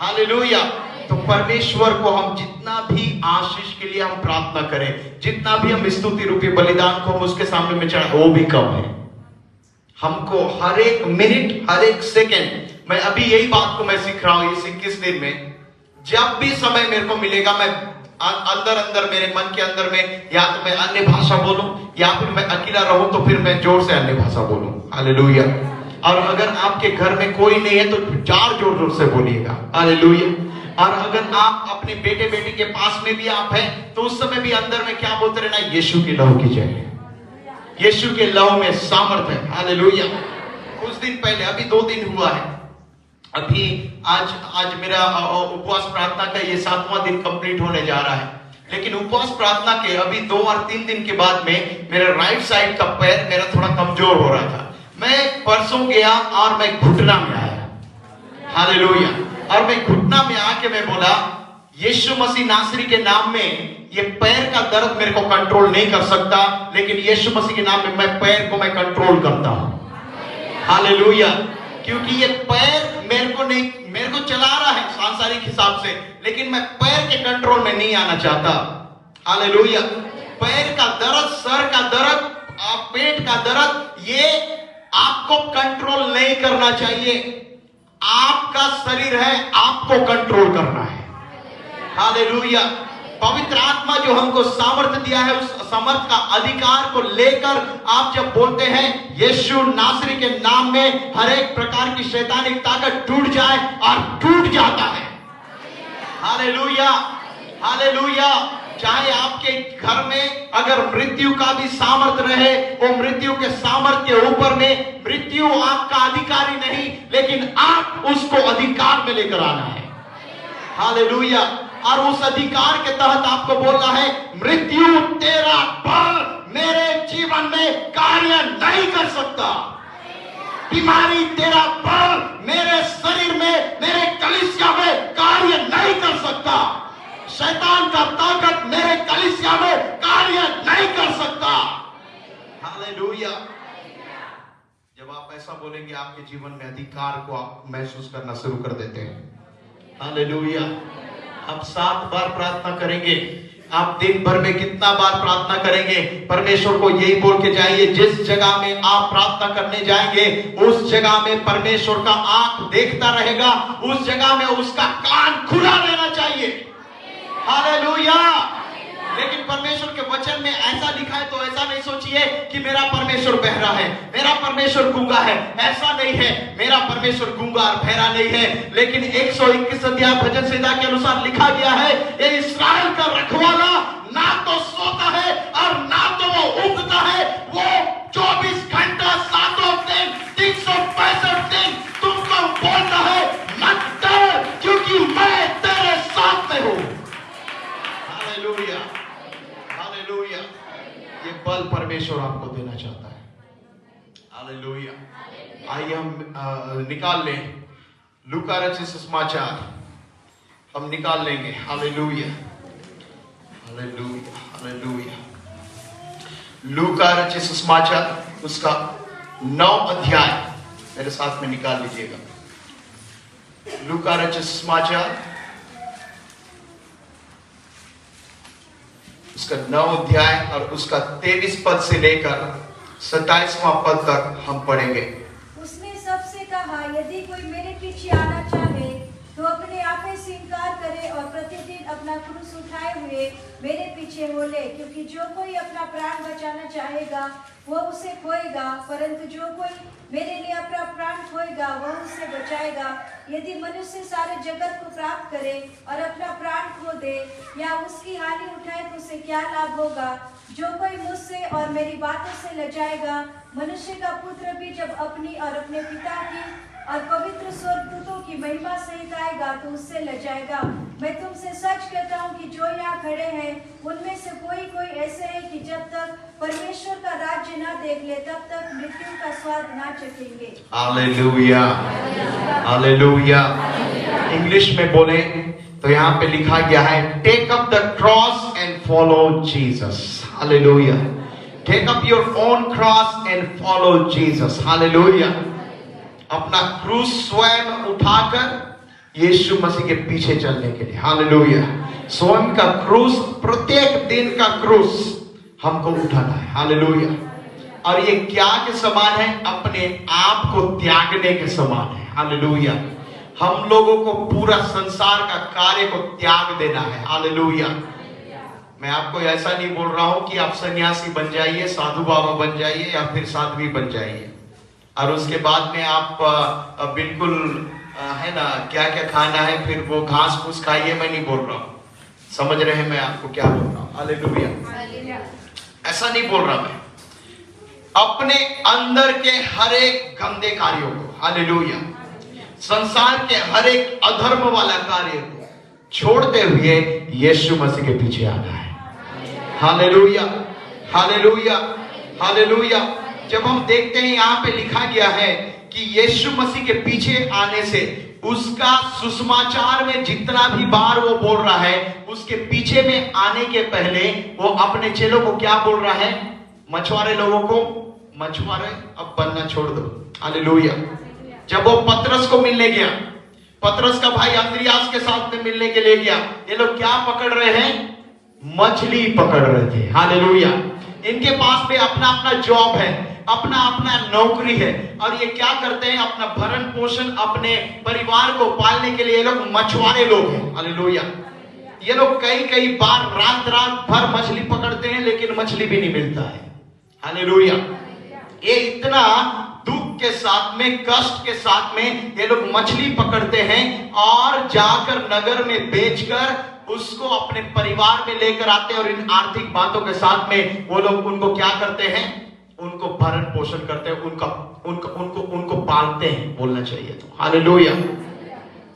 hallelujah. तो परमेश्वर को हम जितना भी आशीष के लिए हम प्रार्थना करें, जितना भी हम स्तुति रूपी बलिदान को हम उसके सामने में चढ़ाएं, वो भी कम है। हमको हर एक मिनट, हर एक सेकंड, मैं अभी यही बात को मैं सीख रहा हूं इस 21 दिन में, जब भी समय मेरे को मिलेगा, मैं अंदर अंदर मेरे मन के अंदर में या तो मैं अन्य भाषा बोलूं, या फिर मैं अकेला रहूं तो फिर मैं जोर से अन्य भाषा बोलूं। हालेलुया। और अगर आपके घर में कोई नहीं है तो 4 जोर जोर से बोलिएगा। हालेलुया। और अगर आप अपने बेटे बेटी के पास में भी आप हैं तो उस समय भी अंदर में क्या बोलते रहना, यीशु के लहू की जय, यीशु के लहू में सामर्थ है। हालेलुया। कुछ दिन पहले, अभी 2 दिन हुआ है, अभी आज मेरा उपवास प्रार्थना का ये 7वां दिन कंप्लीट होने जा रहा है। लेकिन उपवास प्रार्थना के अभी 2 और 3 दिन के बाद में मेरा राइट साइड का पैर मेरा थोड़ा कमजोर हो रहा था। मैं परसों गया और मैं घुटना में आया। हालेलुया। और मैं घुटना में आके मैं बोला, यीशु मसीह नासरी के नाम में ये पैर का दर्द मेरे को कंट्रोल नहीं कर सकता, लेकिन यीशु मसीह के नाम में मैं पैर को मैं कंट्रोल करता हूं। हालेलुया। क्योंकि ये पैर मेरे को चला रहा है सांसारिक हिसाब से, लेकिन मैं पैर के कंट्रोल में नहीं आना चाहता। हालेलुया। पैर का दर्द, सर का दर्द, पेट का दर्द, ये आपको कंट्रोल नहीं करना चाहिए। आपका शरीर है, आपको कंट्रोल करना है। हालेलुया। पवित्र आत्मा जो हमको सामर्थ्य दिया है, उस सामर्थ का अधिकार को लेकर आप जब बोलते हैं यीशु नासरी के नाम में, हर एक प्रकार की शैतानिक ताकत टूट जाए, और टूट जाता है। हालेलुया। हालेलुया। चाहे आपके घर में अगर मृत्यु का भी सामर्थ रहे, वो मृत्यु के सामर्थ के ऊपर में, मृत्यु आपका अधिकारी नहीं, लेकिन आप उसको अधिकार में लेकर आना है। हालेलुया। और उस अधिकार के तहत आपको बोलना है, मृत्यु तेरा बल मेरे जीवन में कार्य नहीं कर सकता। बीमारी तेरा बल मेरे शरीर में, मेरे कलीसिया में कार्य नहीं कर सकता। शैतान का ताकत मेरे कलीसिया में कार्य नहीं कर सकता। हालेलुया। जब आप ऐसा बोलेंगे, आपके जीवन में अधिकार को आप महसूस करना शुरू कर देते हैं। हालेलुया। आप 7 बार प्रार्थना करेंगे। आप दिन भर में कितना बार प्रार्थना करेंगे, परमेश्वर को यही बोल के जाइए, जिस जगह में आप प्रार्थना करने जाएंगे उस जगह में परमेश्वर का आंख देखता रहेगा, उस जगह में उसका कान खुला रहना चाहिए। हालेलुया। लेकिन परमेश्वर के वचन में ऐसा लिखा है, तो ऐसा नहीं सोचिए कि मेरा परमेश्वर बहरा है, मेरा परमेश्वर गूंगा है। ऐसा नहीं है, मेरा परमेश्वर गूंगा और बहरा नहीं है। लेकिन 121 अध्याय भजन संहिता के अनुसार लिखा गया है, ये इस्राएल का रखवाला ना तो सोता है और ना तो वो उगता है, वो 24 घंटा 7 दिन 365 दिन तुमको बोलता है, मत डर क्योंकि मैं तेरे साथ में हूं। हालेलुया। हालेलुया। ये बल परमेश्वर आपको देना चाहता है। हालेलुया। आइए हम निकाल लें लूका रचित सुसमाचार, हम निकाल लेंगे। हालेलुया। हालेलुया। हालेलुया। लूका रचित सुसमाचार उसका 9 अध्याय मेरे साथ में निकाल लीजिएगा। लूका रचित सुसमाचार उसका 9 अध्याय और उसका 23 पद से लेकर 27वां पद तक हम पढ़ेंगे। उसने सबसे कहा, यदि कोई मेरे पीछे आना चाहे तो अपने आप से इनकार करे और प्रतिदिन अपना क्रूस उठाए हुए मेरे पीछे हो ले। क्योंकि जो कोई अपना प्राण बचाना चाहेगा वो उसे खोएगा, परंतु जो कोई मेरे लिए अपना प्राण खोएगा वह उसे बचाएगा। यदि मनुष्य सारे जगत को प्राप्त करे और अपना प्राण खो दे या उसकी हानि उठाए तो उसे क्या लाभ होगा। जो कोई मुझसे और मेरी बातों से लजाएगा, मनुष्य का पुत्र भी जब अपनी और अपने पिता की और पवित्र स्वर्गदूतों की महिमा सहित आएगा तो उससे लजाएगा। मैं तुमसे सच कहता हूँ कि जो यहाँ खड़े हैं उनमें से कोई ऐसे हैं कि जब तक परमेश्वर का राज्य ना देख ले तब तक मृत्यु का स्वाद ना चखेंगे। हालेलुया। हालेलुया। इंग्लिश में बोले तो यहाँ पे लिखा गया है, take up the cross and follow Jesus. Hallelujah. Take up your own cross and follow Jesus. Hallelujah. अपना क्रूस स्वयं उठाकर यीशु मसीह के पीछे चलने के लिए। हालेलुया। स्वयं का क्रूस, प्रत्येक दिन का क्रूस हमको उठाना है। हालेलुया। और ये क्या के समान है? अपने आप को त्यागने के समान है। हालेलुया। हम लोगों को पूरा संसार का कार्य को त्याग देना है। हालेलुया। मैं आपको ऐसा नहीं बोल रहा हूं कि आप सन्यासी बन जाइए, साधु बाबा बन जाइए या फिर साध्वी बन जाइए और उसके बाद में आप बिल्कुल है ना, क्या क्या खाना है, फिर वो घास फूस खाइए, मैं नहीं बोल रहा हूँ, समझ रहे हैं मैं आपको क्या बोल रहा हूँ। हालेलुया, ऐसा नहीं बोल रहा मैं। अपने अंदर के हर एक गंदे कार्यों को, हालेलुया, संसार के हर एक अधर्म वाला कार्य को छोड़ते हुए यीशु मसीह के पीछे आना है। Hallelujah, hallelujah, hallelujah. जब हम देखते हैं यहाँ पे लिखा गया है कि यीशु मसीह के पीछे आने से, उसका सुसमाचार में जितना भी बार वो बोल रहा है, उसके पीछे में आने के पहले वो अपने चेलों को क्या बोल रहा है? मछुआरे लोगों को, मछुआरे अब बनना छोड़ दो। हालेलुया। जब वो पतरस को मिलने गया, पतरस का भाई अंद्रियास के साथ में मिलने के लिए गया, ये लोग क्या पकड़ रहे हैं? मछली पकड़ रहे थे। हालेलुया। इनके पास भी अपना अपना जॉब है, अपना अपना नौकरी है, और ये क्या करते हैं? अपना भरण पोषण, अपने परिवार को पालने के लिए ये लोग मछुआरे लोग हैं। हालेलुया। ये लोग कई कई बार रात रात भर मछली पकड़ते हैं, लेकिन मछली भी नहीं मिलता है। हालेलुया। ये इतना दुख के साथ में, कष्ट के साथ में ये लोग मछली पकड़ते हैं और जाकर नगर में बेचकर उसको अपने परिवार में लेकर आते हैं, और इन आर्थिक बातों के साथ में वो लोग उनको क्या करते हैं? उनको भरण पोषण करते हैं, उनको पालते हैं, बोलना चाहिए तो। हालेलुया।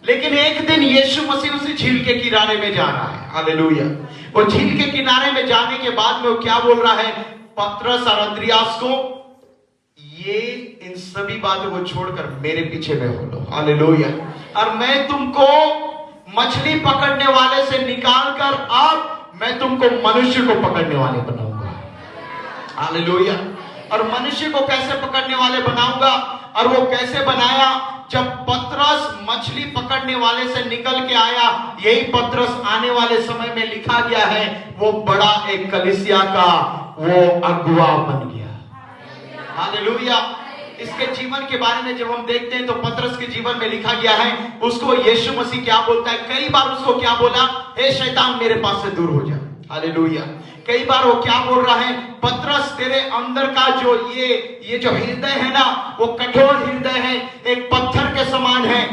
लेकिन एक दिन यीशु मसीह उसी झील के किनारे में जा रहा है। हालेलुया। वो झील के किनारे में जाने के बाद में वो क्या बोल रहा है? पतरस और अंद्रियास को, ये इन सभी बातों को छोड़कर मेरे पीछे में हो लो। हालेलुया। और मैं तुमको मछली पकड़ने वाले से निकालकर अब मैं तुमको मनुष्य को पकड़ने वाले बनाऊंगा। हालेलुया। और मनुष्य को कैसे पकड़ने वाले बनाऊंगा? और वो कैसे बनाया? जब पतरस मछली पकड़ने वाले से निकल के आया, यही पतरस आने वाले समय में लिखा गया है, वो बड़ा एक कलीसिया का वो अगुआ बन गया। हालेलुया। इसके जीवन के बारे में जब हम देखते हैं तो पतरस के जीवन में लिखा गया है, उसको यीशु मसीह क्या बोलता है? कई बार उसको क्या बोला? हे शैतान, मेरे पास से दूर हो जा। हालेलुया। कई बार वो क्या बोल रहा है? पतरस, तेरे अंदर का जो ये जो हृदय है ना, वो कठोर हृदय है, एक पत्थर के समान है,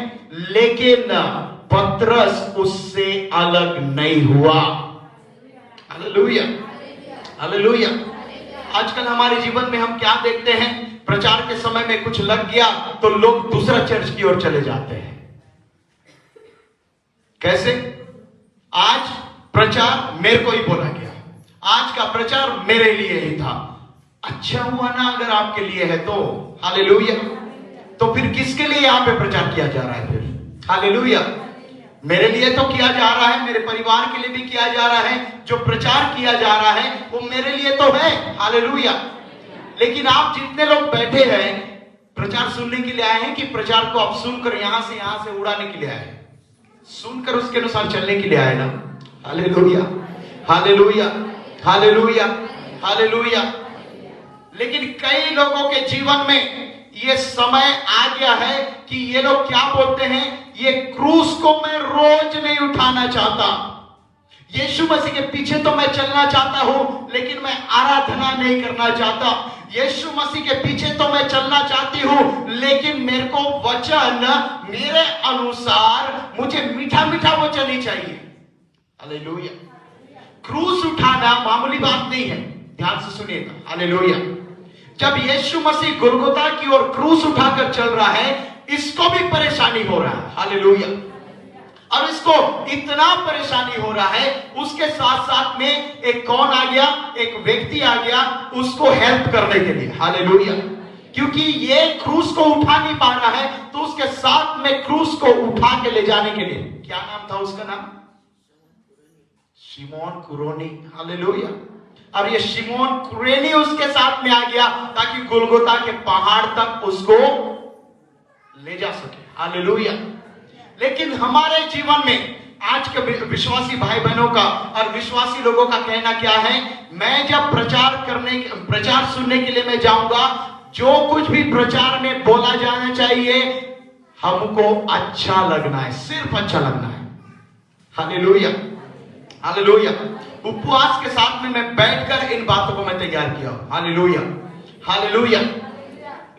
लेकिन पतरस उससे अलग नहीं हुआ। Hallelujah, hallelujah. आजकल हमारे जीवन में हम क्या देखते हैं? प्रचार के समय में कुछ लग गया तो लोग दूसरा चर्च की ओर चले जाते हैं। कैसे? आज प्रचार मेरे को ही बोला गया, आज का प्रचार मेरे लिए ही था। अच्छा हुआ ना अगर आपके लिए है तो। हालेलुया। तो फिर किसके लिए यहां पे प्रचार किया जा रहा है फिर? हालेलुया। मेरे लिए तो किया जा रहा है, मेरे परिवार के लिए भी किया जा रहा है। जो प्रचार किया जा रहा है वो मेरे लिए तो है। हालेलुया। लेकिन आप जितने लोग बैठे हैं, प्रचार सुनने के लिए आए हैं कि प्रचार को आप सुनकर यहां से उड़ाने के लिए आए हैं? सुनकर उसके अनुसार चलने के लिए आए ना। Hallelujah, hallelujah, hallelujah, hallelujah. लेकिन कई लोगों के जीवन में ये समय आ गया है कि ये लोग क्या बोलते हैं? ये क्रूस को मैं रोज नहीं उठाना चाहता। यीशु मसीह के पीछे तो मैं चलना चाहता हूं, लेकिन मैं आराधना नहीं करना चाहता। यीशु मसीह के पीछे तो मैं चलना चाहती हूं, लेकिन मेरे को वचन, मेरे अनुसार मुझे मीठा मीठा वचन ही चाहिए। हालेलुया। क्रूस उठाना मामूली बात नहीं है, ध्यान से सुनिएगा। हालेलुया। जब यीशु मसीह गुलगुता की ओर क्रूस उठाकर चल रहा है, इसको भी परेशानी हो रहा है। हालेलुया। और इसको इतना परेशानी हो रहा है, उसके साथ साथ में एक कौन आ गया? एक व्यक्ति आ गया उसको हेल्प करने के लिए। हालेलुया। क्योंकि ये क्रूस को उठा नहीं पा रहा है, तो उसके साथ में क्रूस को उठा के ले जाने के लिए, क्या नाम था उसका? नाम शिमोन कुरेनी। हालेलुया। और ये शिमोन कुरेनी उसके साथ में आ गया ताकि गुलगुता के पहाड़ तक उसको ले जा सके। हालेलुया। लेकिन हमारे जीवन में आज के विश्वासी भाई बहनों का और विश्वासी लोगों का कहना क्या है? मैं जब प्रचार सुनने के लिए मैं जाऊंगा, जो कुछ भी प्रचार में बोला जाना चाहिए हमको अच्छा लगना है, सिर्फ अच्छा लगना है। Hallelujah, hallelujah. उपवास के साथ में मैं बैठकर इन बातों को मैं तैयार किया। Hallelujah, hallelujah.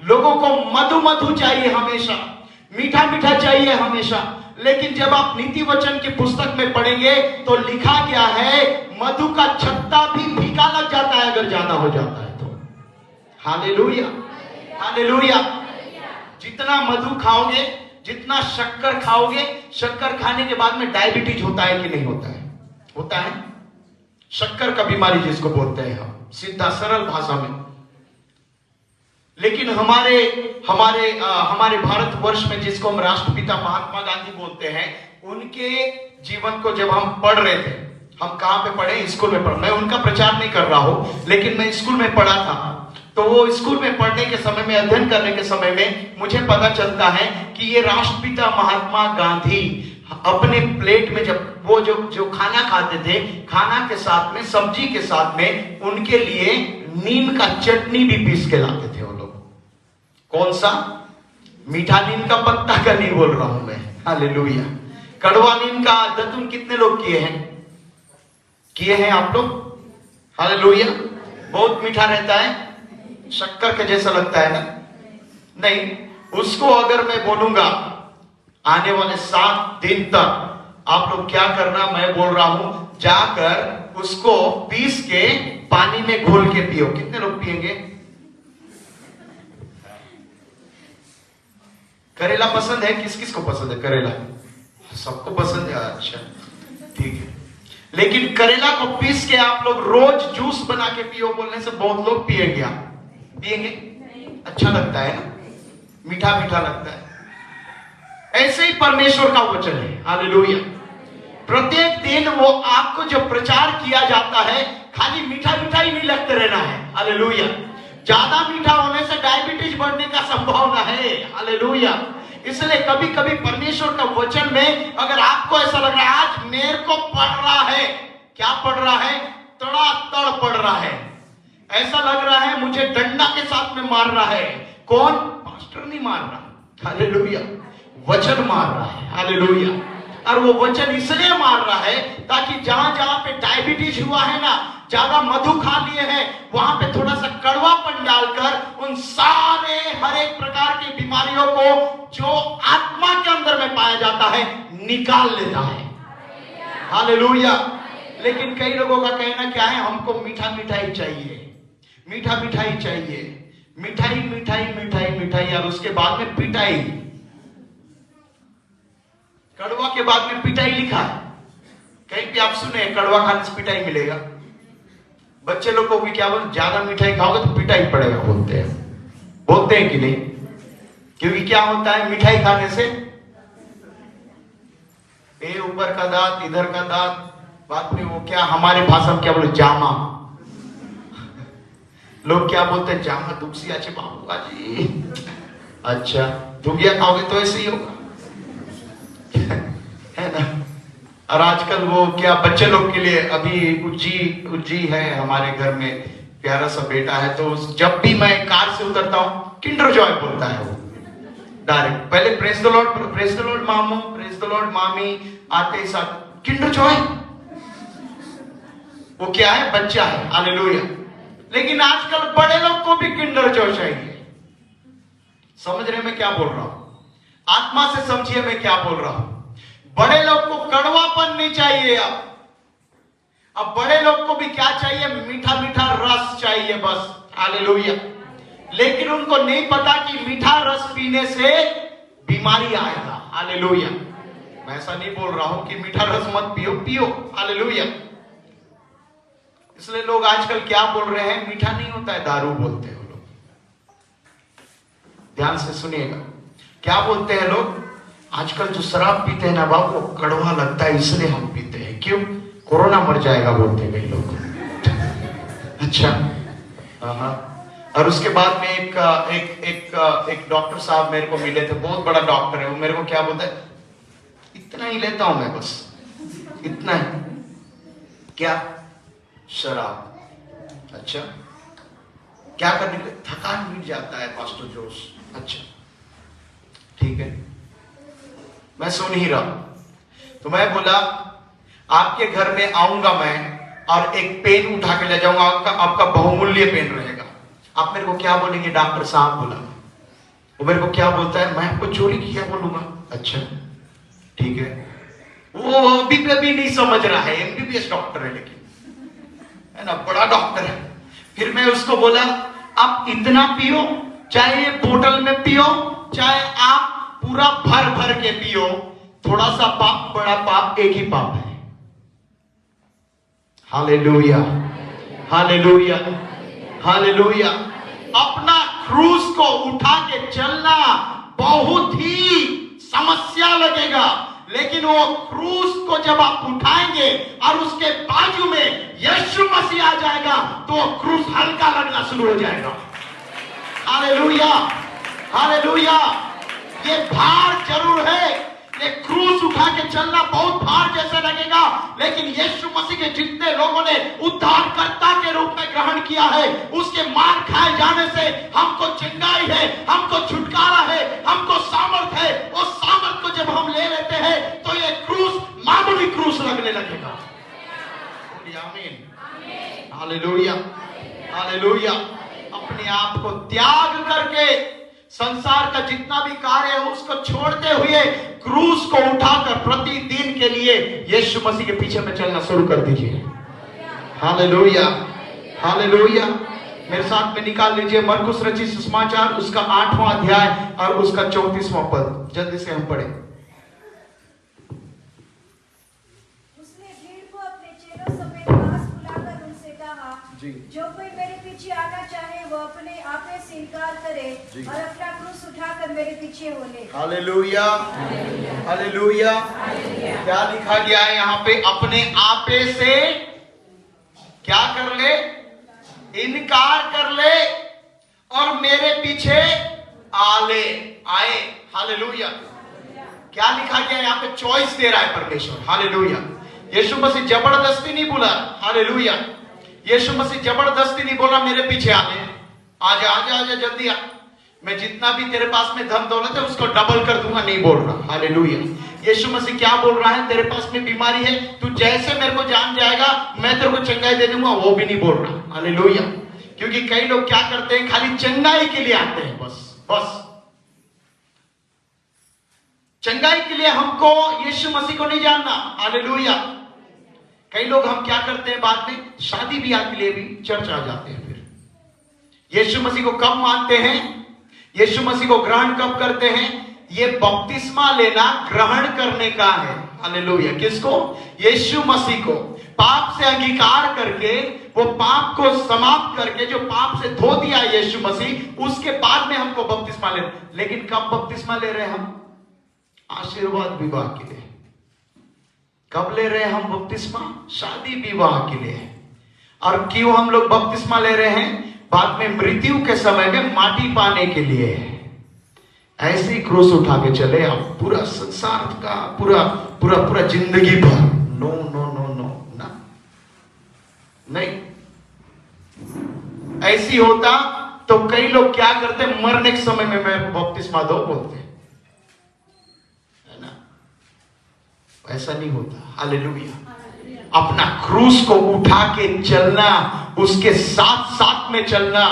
लोगों को मधु मधु चाहिए हमेशा, मीठा मीठा चाहिए हमेशा। लेकिन जब आप नीति वचन की पुस्तक में पढ़ेंगे तो लिखा क्या है, मधु का छत्ता भी फीका लग जाता है अगर ज्यादा हो जाता है तो। Hallelujah, hallelujah. जितना मधु खाओगे, जितना शक्कर खाओगे, शक्कर खाने के बाद में डायबिटीज होता है कि नहीं होता है? होता है। शक्कर का बीमारी जिसको बोलते हैं हम, सीधा सरल भाषा में। लेकिन हमारे भारतवर्ष में जिसको हम राष्ट्रपिता महात्मा गांधी बोलते हैं, उनके जीवन को जब हम पढ़ रहे थे, हम कहां पे पढ़े? स्कूल में पढ़। मैं उनका प्रचार नहीं कर रहा हूं, लेकिन मैं स्कूल में पढ़ा था। तो वो स्कूल में पढ़ने के समय में, अध्ययन करने के समय में मुझे पता चलता है कि ये राष्ट्रपिता महात्मा गांधी अपने प्लेट में जब वो जो खाना खाते थे, खाना के साथ में, सब्जी के साथ में, उनके लिए नीम का चटनी भी पीस के लाते थे वो लोग। कौन सा? मीठा नीम का पत्ता का नहीं बोल रहा हूं मैं, हालेलुया। कड़वा नीम का दतून कितने लोग किए हैं? किए हैं आप लोग? हालेलुया। बहुत मीठा रहता है, शक्कर के जैसा लगता है ना? नहीं। उसको अगर मैं बोलूंगा आने वाले 7 दिन तक आप लोग क्या करना, मैं बोल रहा हूं, जाकर उसको पीस के पानी में घोल के पियो। कितने लोग पिएंगे? करेला पसंद है? किस किस को पसंद है करेला? सबको पसंद है, अच्छा ठीक है। लेकिन करेला को पीस के आप लोग रोज जूस बना के पियो, बोलने से बहुत लोग पिएंगे। आप पिएंगे? अच्छा लगता है ना, मीठा मीठा लगता है। ऐसे ही परमेश्वर का वचन है, हालेलुया। प्रत्येक दिन वो आपको जो प्रचार किया जाता है, खाली मीठा मीठा ही नहीं लगते रहना है, हालेलुया। ज्यादा मीठा होने से डायबिटीज बढ़ने का संभावना है, हालेलुया। इसलिए कभी कभी परमेश्वर का वचन में अगर आपको ऐसा लग रहा है आज मेरे को पढ़ रहा है, क्या पढ़ रहा है? तड़ातड़ पढ़ रहा है, ऐसा लग रहा है मुझे डंडा के साथ में मार रहा है। कौन? पास्टर नहीं मार रहा, हालेलुया, वचन मार रहा है, हालेलुया। और वो वचन इसलिए मार रहा है ताकि जहां जहां पे डायबिटीज हुआ है ना, ज्यादा मधु खा लिए हैं, वहां पे थोड़ा सा कड़वापन डालकर उन सारे हर एक प्रकार की बीमारियों को जो आत्मा के अंदर में पाया जाता है निकाल लेता है, हालेलुया। लेकिन कई लोगों का कहना क्या है? हमको मीठा मिठाई चाहिए, मीठा मिठाई चाहिए, मिठाई मिठाई मिठाई मिठाई, और उसके बाद में पिटाई। कड़वा के बाद में पिटाई लिखा है, कहीं भी आप सुने कड़वा खाने से पिटाई मिलेगा। बच्चे लोग को भी क्या बोलते? ज्यादा मिठाई खाओगे तो पिटाई पड़ेगा, बोलते हैं कि नहीं? क्योंकि क्या होता है मिठाई खाने से? ये ऊपर का दांत, इधर का दांत, बाद में वो क्या हमारे भाषा में क्या बोले? जामा। लोग क्या बोलते हैं? जामा दुखसी अच्छे बाबू जी। अच्छा, दुगिया खाओगे तो ऐसे ही होगा, है ना? और आजकल वो क्या बच्चे लोग के लिए अभी उज्जी है हमारे घर में, प्यारा सा बेटा है, तो जब भी मैं कार से उतरता हूं किंडर जॉय बोलता है वो डायरेक्ट। पहले प्रेज द लॉर्ड मामू, प्रेज द लॉर्ड मामी, आते ही साथ किंडर जॉय। वो क्या है? बच्चा है, हालेलुया। लेकिन आजकल बड़े लोग को भी किंडर जॉय चाहिए। समझ रहे मैं क्या बोल रहा हूं? आत्मा से समझिए मैं क्या बोल रहा हूं। बड़े लोग को कड़वापन नहीं चाहिए। अब बड़े लोग को भी क्या चाहिए? मीठा मीठा रस चाहिए बस, हालेलुया। लेकिन उनको नहीं पता कि मीठा रस पीने से बीमारी आएगा, हालेलुया। मैं ऐसा नहीं बोल रहा हूं कि मीठा रस मत पियो, हालेलुया। इसलिए लोग आजकल क्या बोल रहे हैं? मीठा नहीं होता है, दारू बोलते हैं लोग। ध्यान से सुनिएगा, क्या बोलते हैं लोग? आजकल जो शराब पीते हैं ना बाबू, वो कड़वा लगता है इसलिए हम पीते हैं। क्यों? कोरोना मर जाएगा बोलते हैं कई लोग। अच्छा, हाँ। और उसके बाद में एक डॉक्टर साहब मेरे को मिले थे, बहुत बड़ा डॉक्टर है वो। मेरे को क्या बोलता है? इतना ही लेता हूं मैं, बस इतना ही। क्या? शराब। अच्छा, क्या करने के लिए? थकान मिट जाता है पास्टर जोश। अच्छा, ठीक है, मैं सुन ही रहा। तो मैं बोला आपके घर में आऊंगा मैं और एक पेन उठा के ले जाऊंगा, आपका बहुमूल्य पेन रहेगा। आप मेरे को क्या बोलेंगे? डॉक्टर साहब बोला। वो मेरे को क्या बोलता है, मैं आपको चोरी किया बोलूंगा। अच्छा ठीक है, वो अभी भी नहीं समझ रहा है, एमबीबीएस डॉक्टर है लेकिन, है ना, बड़ा डॉक्टर है। फिर मैं उसको बोला आप इतना पियो, चाहे ये बोतल में पियो, चाहे आप पूरा भर भर के पियो, थोड़ा सा पाप बड़ा पाप एक ही पाप है। Hallelujah, hallelujah, hallelujah. अपना क्रूस को उठा के चलना बहुत ही समस्या लगेगा, लेकिन वो क्रूस को जब आप उठाएंगे और उसके बाजू में यीशु मसीह आ जाएगा तो वो क्रूस हल्का लगना शुरू हो जाएगा। Hallelujah, hallelujah. ये भार जरूर है, ये क्रूस उठा के चलना बहुत भार जैसा लगेगा, लेकिन यीशु मसीह के जितने लोगों ने उद्धारकर्ता के रूप में ग्रहण किया है, उसके मार खाए जाने से हमको चंगाई है, हमको छुटकारा है, हमको सामर्थ है। वो सामर्थ को जब हम ले लेते हैं तो ये क्रूस मामूली क्रूस लगने लगेगा। आमीन, हालेलुया, हालेलुया। अपने आप को त्याग करके संसार का जितना भी कार्य है उसको छोड़ते हुए क्रूस को उठाकर प्रतिदिन के लिए यीशु मसीह के पीछे में चलना शुरू कर दीजिए। Hallelujah, hallelujah. मेरे साथ में निकाल लीजिए मरकुस रचित सुसमाचार, उसका 8वां अध्याय और उसका 34वां पद, जल्दी से हम पढ़े। उसने भीड़ को अपने चेलों समेत पास बुलाकर उनसे कहा, जो कोई मेरे पीछे आना चाहे वो अपने आपे से इनकार करे और अपना क्रूस उठाकर मेरे पीछे हो ले। Hallelujah, hallelujah. क्या लिखा गया है यहाँ पे? अपने आपे से क्या कर ले? इनकार कर ले और मेरे पीछे आए। हालेलुया। क्या लिखा गया यहाँ पे? चॉइस दे रहा है परमेश्वर। हालेलुया। यीशु मसीह जबरदस्ती नहीं बोला। हालेलुया। यीशु मसीह जबरदस्ती नहीं बोला मेरे पीछे आजा आजा आजा जल्दी आ, मैं जितना भी तेरे पास में धन दौलत है उसको डबल कर दूंगा, नहीं बोल रहा। हालेलुया। यीशु मसीह क्या बोल रहा है? तेरे पास में बीमारी है, तू जैसे मेरे को जान जाएगा मैं तेरे को चंगाई दे दूंगा, वो भी नहीं बोल रहा। हालेलुया। क्योंकि कई लोग क्या करते हैं, खाली चंगाई के लिए आते हैं, बस चंगाई के लिए। हमको यीशु मसीह को नहीं जानना। हालेलुया। कई लोग हम क्या करते हैं, बाद में शादी ब्याह के लिए भी चर्च आ जाते हैं। फिर यीशु मसीह को कब मानते हैं, यीशु मसीह को ग्रहण कब करते हैं? ये बपतिस्मा लेना ग्रहण करने का है। हालेलुया। किसको? यीशु मसीह को। पाप से अंगीकार करके, वो पाप को समाप्त करके, जो पाप से धो दिया यीशु मसीह, उसके बाद में हमको बपतिस्मा ले। लेकिन कब बपतिस्मा ले रहे हैं हम? आशीर्वाद विवाह के लिए। कब ले रहे हैं हम बपतिस्मा? शादी विवाह के लिए। और क्यों हम लोग बपतिस्मा ले रहे हैं? बाद में मृत्यु के समय में माटी पाने के लिए। ऐसी क्रूस उठा के चले आप पूरा संसार का, पूरा पूरा पूरा जिंदगी भर। नो नो नो नो ना, नहीं। ऐसी होता तो कई लोग क्या करते, मरने के समय में मेरे को बपतिस्मा दो बोलते, है ना? ऐसा नहीं होता। हालेलुया। अपना क्रूस को उठा के चलना, उसके साथ साथ में चलना।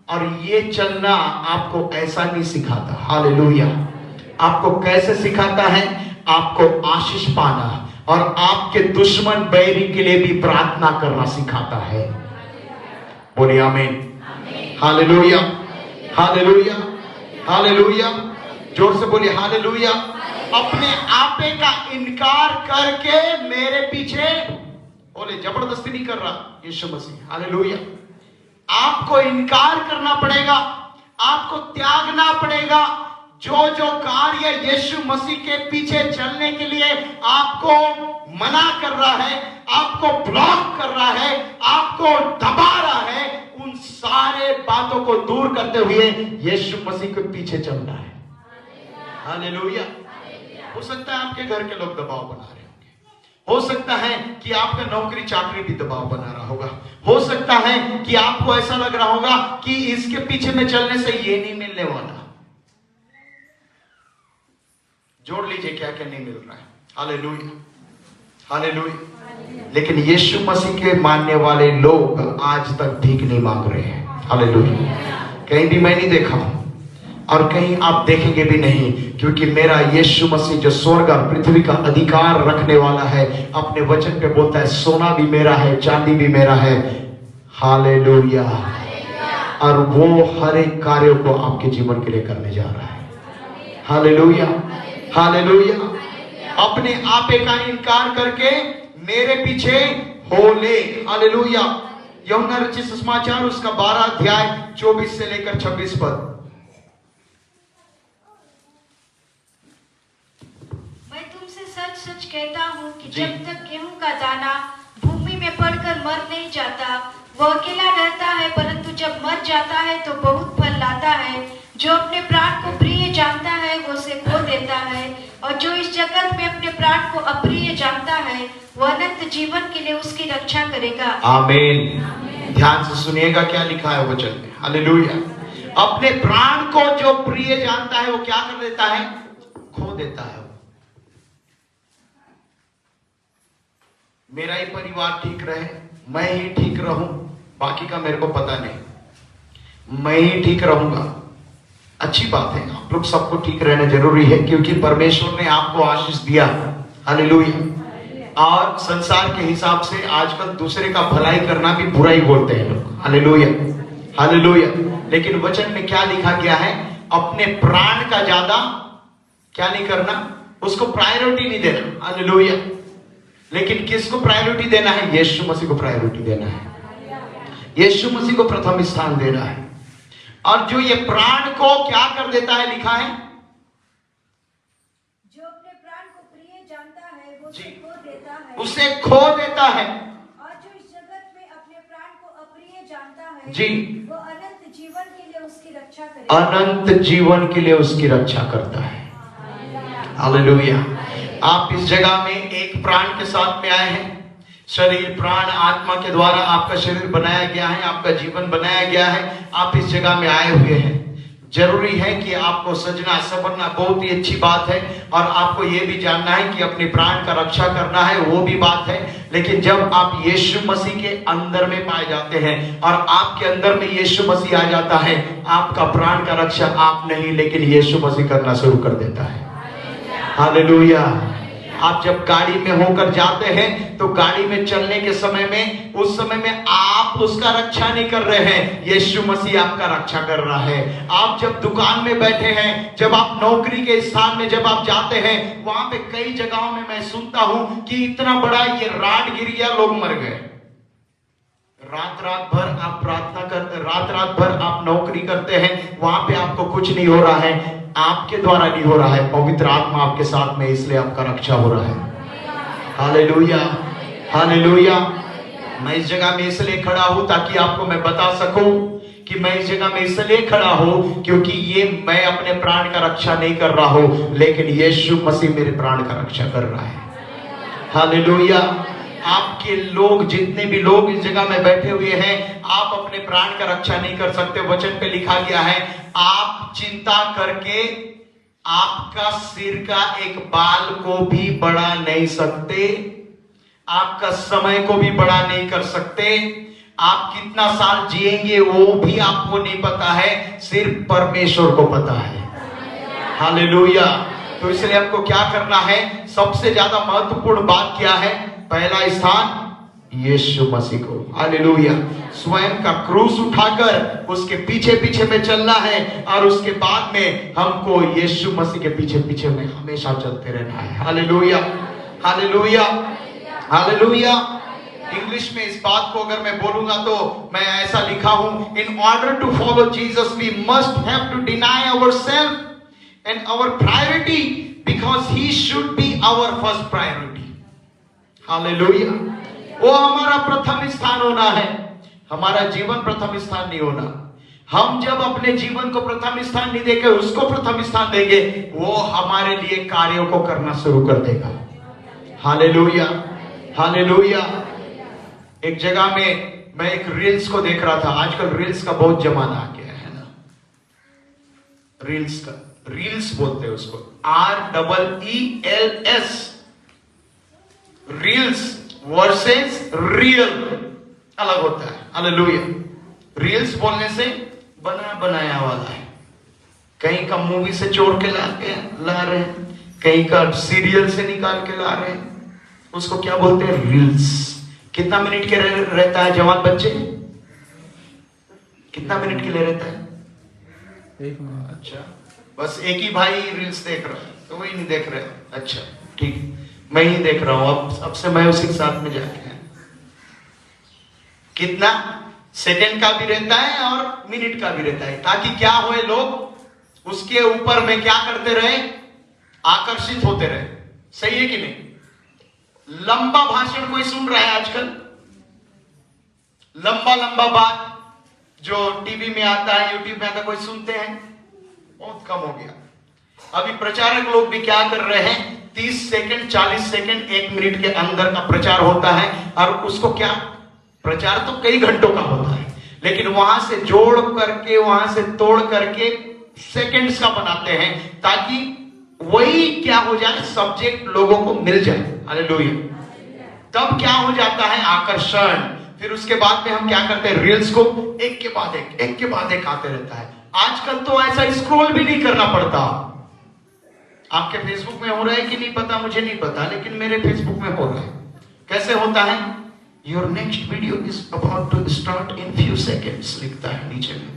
और ये चलना आपको ऐसा नहीं सिखाता। हालेलुया। आपको कैसे सिखाता है? आपको आशीष पाना और आपके दुश्मन बैरी के लिए भी प्रार्थना करना सिखाता है। बोलिए आमीन। Hallelujah, hallelujah, hallelujah. जोर से बोलिए हालेलुया। अपने आपे का इनकार करके मेरे पीछे बोले, जबरदस्ती नहीं कर रहा यीशु मसीह। हालेलुया। आपको इनकार करना पड़ेगा, आपको त्यागना पड़ेगा। जो जो कार्य यीशु मसीह के पीछे चलने के लिए आपको मना कर रहा है, आपको ब्लॉक कर रहा है, आपको दबा रहा है, उन सारे बातों को दूर करते हुए यीशु मसीह के पीछे चलना है। हालेलुया। हो सकता है आपके घर के लोग दबाव बना रहे होंगे, हो सकता है कि आपका नौकरी चाकरी भी दबाव बना रहा होगा, हो सकता है कि आपको ऐसा लग रहा होगा कि इसके पीछे में चलने से ये नहीं मिलने वाला। जोड़ लीजिए क्या क्या नहीं मिल रहा है। Hallelujah, hallelujah. लेकिन यीशु मसीह के मानने वाले लोग आज तक भीख नहीं मांग रहे हैं। हालेलुया। कहीं भी मैं नहीं देखा हूं और कहीं आप देखेंगे भी नहीं, क्योंकि मेरा यीशु मसीह जो स्वर्ग और पृथ्वी का अधिकार रखने वाला है, अपने वचन पे बोलता है सोना भी मेरा है, चांदी भी मेरा है। हालेलुया। और वो हर एक कार्यों को आपके जीवन के लिए करने जा रहा है। Hallelujah, hallelujah. अपने आपे का इनकार करके मेरे पीछे हो ले। हालेलुया। यूहन्ना रचित सुसमाचार उसका 12 अध्याय 24 से लेकर 26 पद। मैं तुमसे सच सच कहता हूँ कि जब तक गेहूं का दाना भूमि में पड़कर मर नहीं जाता, वो अकेला रहता है, परंतु जब मर जाता है तो बहुत फल लाता है। जो अपने प्राण को प्रिय जानता है वो उसे खो देता है, और जो इस जगत में अपने प्राण को अप्रिय जानता है वो अनंत जीवन के लिए उसकी रक्षा करेगा। आमीन। ध्यान से सुनिएगा क्या लिखा है वचन में। हालेलुया। अपने प्राण को जो प्रिय जानता है वो क्या कर देता है? खो देता है। मेरा ही परिवार ठीक रहे, मैं ही ठीक रहूं, बाकी का मेरे को पता नहीं, मैं ही ठीक रहूंगा। अच्छी बात है, आप लोग सबको ठीक रहना जरूरी है, क्योंकि परमेश्वर ने आपको आशीष दिया। हालेलुया। और संसार के हिसाब से आजकल दूसरे का भलाई करना भी बुरा ही बोलते हैं लोग। Hallelujah, hallelujah. लेकिन वचन में क्या लिखा गया है? अपने प्राण का ज्यादा क्या नहीं करना, उसको प्रायोरिटी नहीं देना। हालेलुया। लेकिन किसको प्रायोरिटी देना है? यीशु मसीह को प्रायोरिटी देना है, यीशु मसीह को प्रथम स्थान देना है। और जो ये प्राण को क्या कर देता है, लिखा है जो अपने प्राण को प्रिय जानता है वो उसे खो देता है, उसे खो देता है। और जो इस जगत में अपने प्राण को अप्रिय जानता है जी, वो अनंत जीवन के लिए उसकी रक्षा करेगा। अनंत जीवन के लिए उसकी रक्षा करता है। हालेलुया। आप इस जगह में एक प्राण के साथ में आए हैं। शरीर, प्राण, आत्मा के द्वारा आपका शरीर बनाया गया है, आपका जीवन बनाया गया है। आप इस जगह में आए हुए हैं। जरूरी है कि आपको सजना संवरना बहुत ही अच्छी बात है, और आपको यह भी जानना है कि अपने प्राण का रक्षा करना है, वो भी बात है। लेकिन जब आप यीशु मसीह के अंदर में पाए जाते हैं और आपके अंदर में यीशु मसीह आ जाता है, आपका प्राण का रक्षा आप नहीं लेकिन यीशु मसीह करना शुरू कर देता है। हालेलुया। आप जब गाड़ी में होकर जाते हैं तो गाड़ी में चलने के समय में, उस समय में आप उसका रक्षा नहीं कर रहे हैं, यीशु मसीह आपका रक्षा कर रहा है। आप जब दुकान में बैठे हैं, जब आप नौकरी के स्थान में जब आप जाते हैं, वहां पे कई जगहों में मैं सुनता हूं कि इतना बड़ा ये राड गिर गया, लोग मर गए। रात भर आप प्रार्थना करते, रात भर आप नौकरी करते हैं, वहां पे आपको कुछ नहीं हो रहा है, आपके द्वारा नहीं हो रहा है, पवित्र आत्मा आपके साथ में, इसलिए आपका रक्षा हो रहा है। Hallelujah, hallelujah. मैं इस जगह में इसलिए खड़ा हूं ताकि आपको मैं बता सकूं कि मैं इस जगह में इसलिए खड़ा हूं क्योंकि ये मैं अपने प्राण का रक्षा नहीं कर रहा हूं, लेकिन यीशु मसीह मेरे प्राण का रक्षा कर रहा है। हालेलुया। आपके लोग, जितने भी लोग इस जगह में बैठे हुए हैं, आप अपने प्राण का रक्षा नहीं कर सकते। वचन पे लिखा गया है, आप चिंता करके आपका सिर का एक बाल को भी बढ़ा नहीं सकते, आपका समय को भी बड़ा नहीं कर सकते, आप कितना साल जिएंगे वो भी आपको नहीं पता है, सिर्फ परमेश्वर को पता है। हालेलुया। तो इसलिए आपको क्या करना है? सबसे ज्यादा महत्वपूर्ण बात क्या है? पहला स्थान यीशु मसीह को। हालेलुया। स्वयं का क्रूस उठाकर उसके पीछे पीछे में चलना है, और उसके बाद में हमको यीशु मसीह के पीछे पीछे में हमेशा चलते रहना है। Hallelujah, hallelujah, hallelujah. इंग्लिश में इस बात को अगर मैं बोलूंगा तो मैं ऐसा लिखा हूं, in order to follow Jesus we must have to deny ourselves and our priority because he should be our first priority. Hallelujah. वो हमारा प्रथम स्थान होना है, हमारा जीवन प्रथम स्थान नहीं होना। हम जब अपने जीवन को प्रथम स्थान नहीं देंगे, उसको प्रथम स्थान देंगे, वो हमारे लिए कार्यों को करना शुरू कर देगा। Hallelujah, hallelujah. एक जगह में मैं एक रील्स को देख रहा था। आजकल रील्स का बहुत जमाना आ गया है ना, रील्स का, रील्स बोलते हैं उसको, REELS, रील्स वर्सेस रियल अलग होता है। हालेलुया। रील्स बोलने से बना बनाया वाला है, कहीं का मूवी से चोर के ला रहे हैं, कहीं का सीरियल से निकाल के ला रहे हैं। उसको क्या बोलते हैं? रील्स। कितना मिनट के रहता है जवान बच्चे? कितना मिनट के लिए रहता है? 1 मिनट। अच्छा, बस एक ही भाई रील्स देख रहा है, तो वही नहीं देख रहे? अच्छा ठीक, मैं ही देख रहा हूं अब से मैं उसी के साथ में जाके। कितना सेकंड का भी रहता है और मिनट का भी रहता है, ताकि क्या होए, लोग उसके ऊपर में क्या करते रहे? आकर्षित होते रहे। सही है कि नहीं? लंबा भाषण कोई सुन रहा है आजकल? लंबा लंबा बात जो टीवी में आता है, यूट्यूब में आता है, कोई सुनते हैं? बहुत कम हो गया। अभी प्रचारक लोग भी क्या कर रहे हैं? 30 सेकंड, 40 सेकंड, 1 मिनट के अंदर का प्रचार होता है, और उसको क्या, प्रचार तो कई घंटों का होता है, लेकिन वहां से जोड़ करके, वहां से तोड़ करके सेकंड्स का बनाते हैं, ताकि वही क्या हो जाए, सब्जेक्ट लोगों को मिल जाए। हालेलुया। तब क्या हो जाता है? आकर्षण। फिर उसके बाद में हम क्या करते हैं? रील्स को एक के बाद एक आते रहता है। आजकल तो ऐसा स्क्रॉल भी नहीं करना पड़ता। आपके फेसबुक में हो रहा है कि नहीं पता, मुझे नहीं पता, लेकिन मेरे फेसबुक में हो रहा है। कैसे होता है? Your next video is about to start in few seconds, लिखता है नीचे में।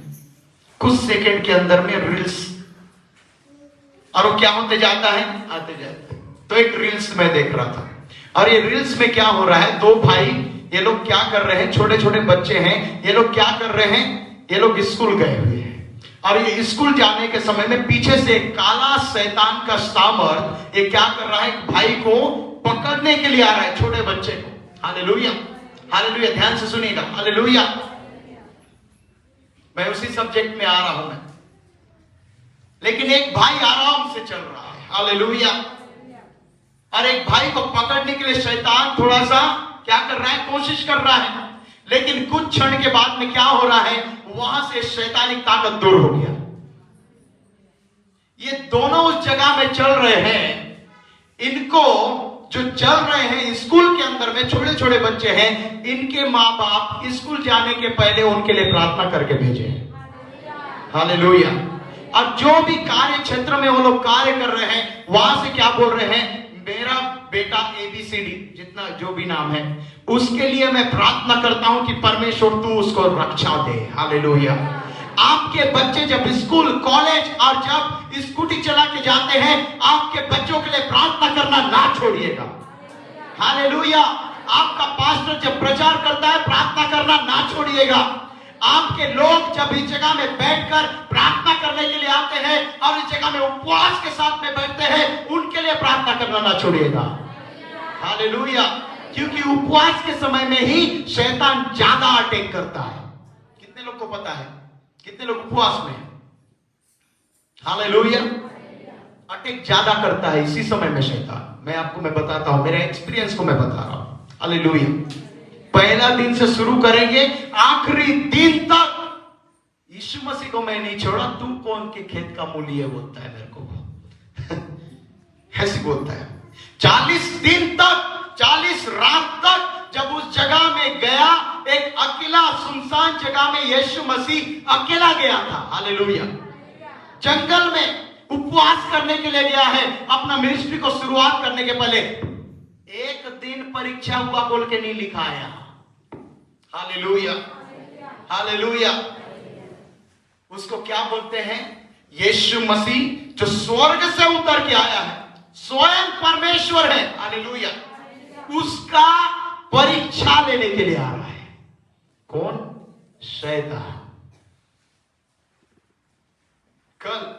कुछ सेकेंड के अंदर में रील्स, और वो क्या होते जाता है? आते जाते। तो एक रील्स मैं देख रहा था, और ये रील्स में क्या हो रहा है, 2 भाई, ये लोग क्या कर रहे हैं, छोटे छोटे बच्चे हैं, ये लोग क्या कर रहे हैं, ये लोग स्कूल गए हुए हैं, और ये स्कूल जाने के समय में पीछे से काला शैतान का सामर्थ ये क्या कर रहा है, एक भाई को पकड़ने के लिए आ रहा है, छोटे बच्चे को। हालेलुया, हालेलुया, ध्यान से सुनिएगा। हालेलुया। मैं उसी सब्जेक्ट में आ रहा हूं मैं, लेकिन एक भाई आराम से चल रहा है। हालेलुया। और एक भाई को पकड़ने के लिए शैतान थोड़ा सा क्या कर रहा है, कोशिश कर रहा है, लेकिन कुछ क्षण के बाद में क्या हो रहा है, वहां से शैतानिक ताकत दूर हो गया। ये दोनों उस जगह में चल रहे हैं, इनको जो चल रहे हैं स्कूल के अंदर में, छोटे छोटे बच्चे हैं, इनके माँ बाप स्कूल जाने के पहले उनके लिए प्रार्थना करके भेजे हैं। हालेलुया। अब जो भी कार्य क्षेत्र में वो लोग कार्य कर रहे हैं, वहां से क्या बोल रहे हैं, मेरा बेटा ABCD जितना जो भी नाम है, उसके लिए मैं प्रार्थना करता हूं कि परमेश्वर तू उसको रक्षा दे। हालेलुया। आपके बच्चे जब स्कूल, कॉलेज और जब स्कूटी चला के जाते हैं, आपके बच्चों के लिए प्रार्थना करना ना छोड़िएगा। हालेलुया। आपका पास्टर जब प्रचार करता है, प्रार्थना करना ना छोड़िएगा। आपके लोग जब इस जगह में बैठकर प्रार्थना करने के लिए आते हैं और इस जगह में उपवास के साथ में बैठते हैं, उनके लिए प्रार्थना करना ना छोड़िएगा। हालेलुया। क्योंकि उपवास के समय में ही शैतान ज्यादा अटैक करता है। कितने लोग को पता है? कितने लोग उपवास में हैं? हालेलुया। अटैक ज्यादा करता है इसी समय में शैतान। मैं बताता हूं, मेरे एक्सपीरियंस को मैं बता रहा हूं। हालेलुया। पहला दिन से शुरू करेंगे, आखिरी दिन तक यीशु मसीह को मैं नहीं छोड़ा, तू कौन के खेत का मूली है बोलता है मेरे को। ऐसी बोलता है। 40 दिन तक, 40 रात तक जब उस जगह में गया, एक अकेला सुनसान जगह में यीशु मसीह अकेला गया था। हालेलुया। जंगल में उपवास करने के लिए गया है, अपना मिनिस्ट्री को शुरुआत करने के पहले। एक दिन परीक्षा हुआ बोल के नहीं लिखा है। Hallelujah, hallelujah. उसको क्या बोलते हैं? यीशु मसीह जो स्वर्ग से उतर के आया है, स्वयं परमेश्वर है। हालेलुया। उसका परीक्षा लेने के लिए आ रहा है। कौन? शैतान। कल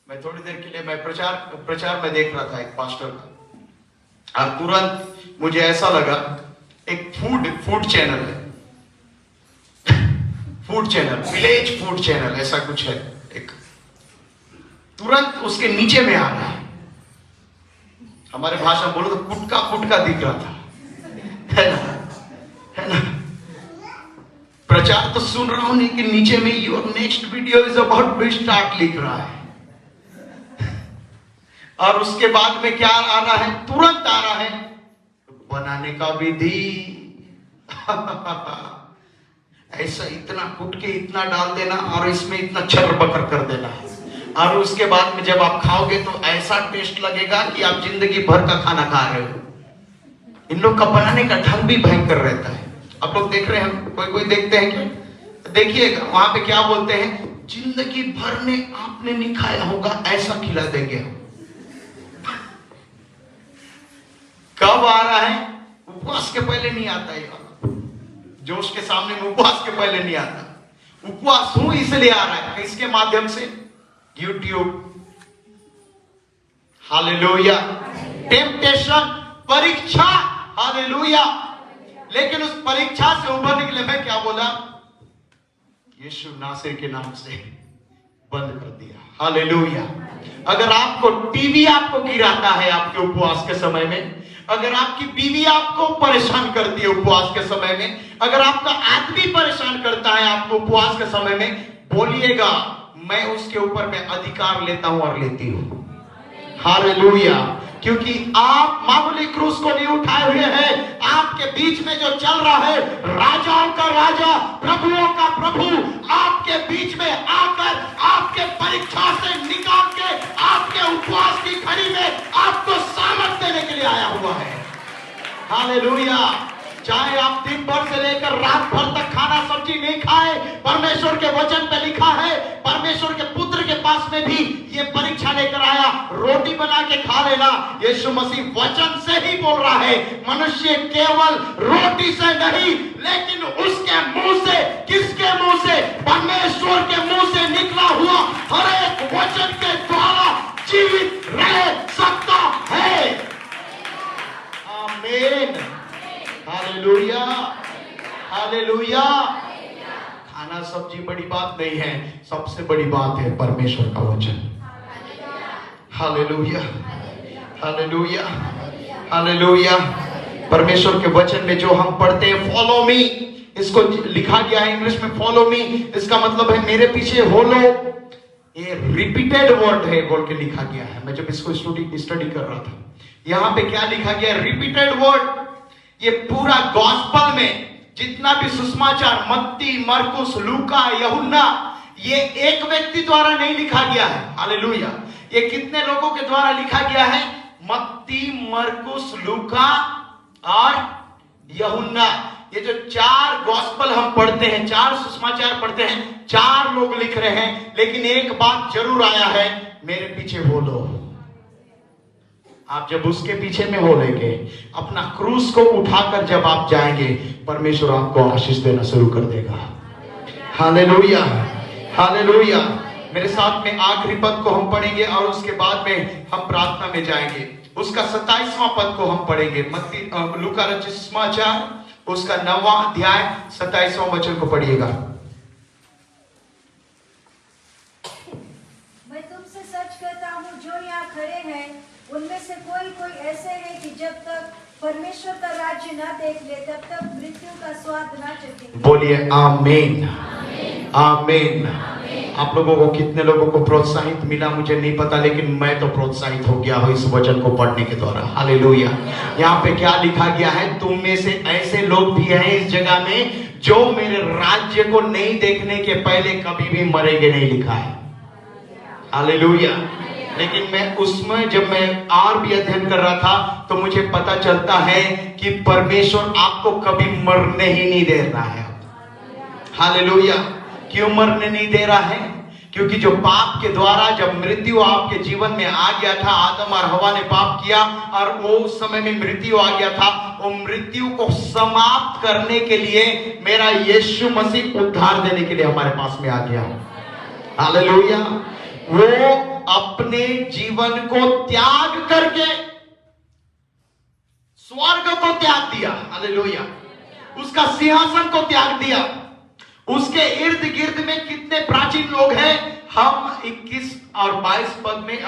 मैं थोड़ी देर के लिए मैं प्रचार में देख रहा था एक पास्टर का, और तुरंत मुझे ऐसा लगा, एक फूड चैनल है, food channel, village food channel ऐसा कुछ है एक, तुरंत उसके नीचे में आ रहा है, हमारे भाषा बोलो तो कुटका दिख रहा था, है ना। प्रचार तो सुन रहा हूं, लेकिन नीचे में your next video is about to start लिख रहा है। और उसके बाद में क्या आ रहा है? तुरंत आ रहा है, बनाने का विधि। ऐसा इतना कूट के इतना डाल देना और इसमें इतना चर बकर कर देना, और उसके बाद में जब आप खाओगे तो ऐसा टेस्ट लगेगा कि आप जिंदगी भर का खाना खा रहे हो। इन लोग का बनाने का ढंग भी भयंकर रहता है। आप लोग देख रहे हैं, कोई कोई देखते हैं क्या? देखिएगा वहां पे क्या बोलते हैं, जिंदगी भर में आपने नहीं खाया होगा ऐसा खिला देंगे हम। कब आ रहा है? उपवास के पहले नहीं आता है, जोश के सामने में उपवास के पहले नहीं आता। उपवास हूं इसलिए आ रहा है, इसके माध्यम से यूट्यूब, हालेलुया, टेम्पटेशन, परीक्षा, हालेलुया। लेकिन उस परीक्षा से उभरने के लिए मैं क्या बोला? यीशु नासरी के नाम से बंद कर दिया, हालेलुया। अगर आपको टीवी आपको गिराता है आपके उपवास के समय में, अगर आपकी बीवी आपको परेशान करती है उपवास के समय में, अगर आपका आदमी परेशान करता है आपको उपवास के समय में, बोलिएगा मैं उसके ऊपर मैं अधिकार लेता हूं और लेती हूं, हालेलुया। क्योंकि आप मामूली क्रूस को नहीं उठाए हुए हैं, आपके बीच में जो चल रहा है राजाओं का राजा, प्रभुओं का प्रभु आपके बीच में आकर आपके परीक्षा से निकाल के आपके उपवास की घड़ी में आपको सामर्थ देने के लिए आया हुआ है, हालेलुया। चाहे आप दिन भर से लेकर रात भर तक खाना सब्जी नहीं खाए, परमेश्वर के वचन पे लिखा है, परमेश्वर के पुत्र के पास में भी ये परीक्षा लेकर आया, रोटी बना के खा लेना। यीशु मसीह वचन से ही बोल रहा है, मनुष्य केवल रोटी से नहीं लेकिन उसके मुंह से, किसके मुंह से? परमेश्वर के मुंह से निकला हुआ हर एक वचन के द्वारा जीवित रह सकता है। आमीन, हालेलुया, हालेलुया। खाना सब्जी बड़ी बात नहीं है, सबसे बड़ी बात है परमेश्वर का वचन, हालेलुया, हालेलुया, हालेलुया। परमेश्वर के वचन में जो हम पढ़ते हैं, फॉलो मी, इसको लिखा गया है इंग्लिश में फॉलो मी, इसका मतलब है मेरे पीछे हो लो। ये रिपीटेड वर्ड है बोल के लिखा गया है। मैं जब इसको स्टडी कर रहा था, यहां पे क्या लिखा गया? Repeated word. ये पूरा गॉस्पल में जितना भी सुसमाचार, मत्ती, मरकुस, लूका, यूहन्ना, ये एक व्यक्ति द्वारा नहीं लिखा गया है, हालेलुया। ये कितने लोगों के द्वारा लिखा गया है? मत्ती, मरकुस, लूका और यूहन्ना। ये जो 4 गॉस्पल हम पढ़ते हैं, 4 सुसमाचार पढ़ते हैं, 4 लोग लिख रहे हैं, लेकिन एक बात जरूर आया है, मेरे पीछे हो लो। आप जब उसके पीछे में हो लेंगे, अपना क्रूस को उठाकर जब आप जाएंगे, परमेश्वर आपको आशीष देना शुरू कर देगा, हालेलुया, हालेलुया। मेरे साथ में आखिरी पद को हम पढ़ेंगे और उसके बाद में हम प्रार्थना में जाएंगे। उसका 27वां पद को हम पढ़ेंगे, मत्ती लूका रचित सुसमाचार, उसका 9वां अध्याय 27वां वचन को पढ़िएगा। मैं तुमसे सच कहता हूँ, जो यहाँ खड़े हैं उनमें से कोई कोई ऐसे हैं कि जब तक परमेश्वर का राज्य ना देख ले तब तक मृत्यु का स्वाद ना चखेंगे। बोलिए आमीन, आमीन। आप लोगों को, कितने लोगों को प्रोत्साहित मिला मुझे नहीं पता, लेकिन मैं तो प्रोत्साहित हो गया हूँ इस वचन को पढ़ने के द्वारा, हालेलुया। यहाँ पे क्या लिखा गया है? तुम में से ऐसे लोग भी हैं इस जगह में जो मेरे राज्य को नहीं देखने के पहले कभी भी मरेंगे, नहीं लिखा है, हालेलुया। लेकिन मैं उसमें जब मैं और भी अध्ययन कर रहा था तो मुझे पता चलता है कि परमेश्वर आपको कभी मरने ही नहीं दे रहा है, हालेलुया। क्यों मरने नहीं दे रहा है? क्योंकि जो पाप के द्वारा जब मृत्यु आपके जीवन में आ गया था, आदम और हवा ने पाप किया और वो उस समय में मृत्यु आ गया था, वो मृत्यु को समाप्त करने के लिए मेरा यीशु मसीह उद्धार देने के लिए हमारे पास में आ गया, हालेलुया। वो अपने जीवन को त्याग करके स्वर्ग को त्याग दिया, हालेलुया। उसका सिंहासन को त्याग दिया। उसके इर्द गिर्द में कितने प्राचीन लोग हैं, हम 21 और 22 पद में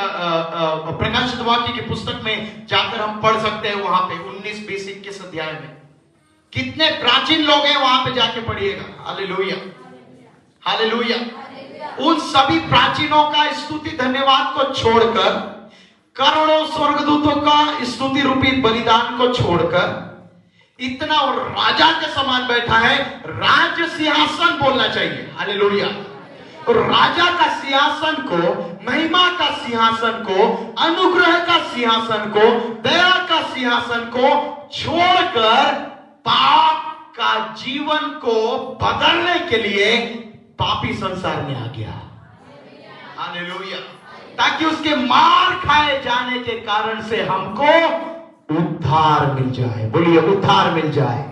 प्रकाशित वाक्य की पुस्तक में जाकर हम पढ़ सकते हैं। वहां पे 19, 20, 21 अध्याय में कितने प्राचीन लोग हैं, वहां पे जाके पढ़िएगा, हालेलुया, हालेलुया। उन सभी प्राचीनों का स्तुति धन्यवाद को छोड़कर, करोड़ों स्वर्गदूतों का स्तुति रूपी बलिदान को छोड़कर, इतना और राजा के समान बैठा है। राज सिंहासन बोलना चाहिए, हालेलुया। और राजा का सिंहासन को, महिमा का सिंहासन को, अनुग्रह का सिंहासन को, दया का सिंहासन को छोड़कर पाप का जीवन को बदलने के लिए पापी संसार में आ गया, हालेलुया। ताकि उसके मार खाए जाने के कारण से हमको उद्धार मिल जाए। बोलिए उद्धार मिल जाए,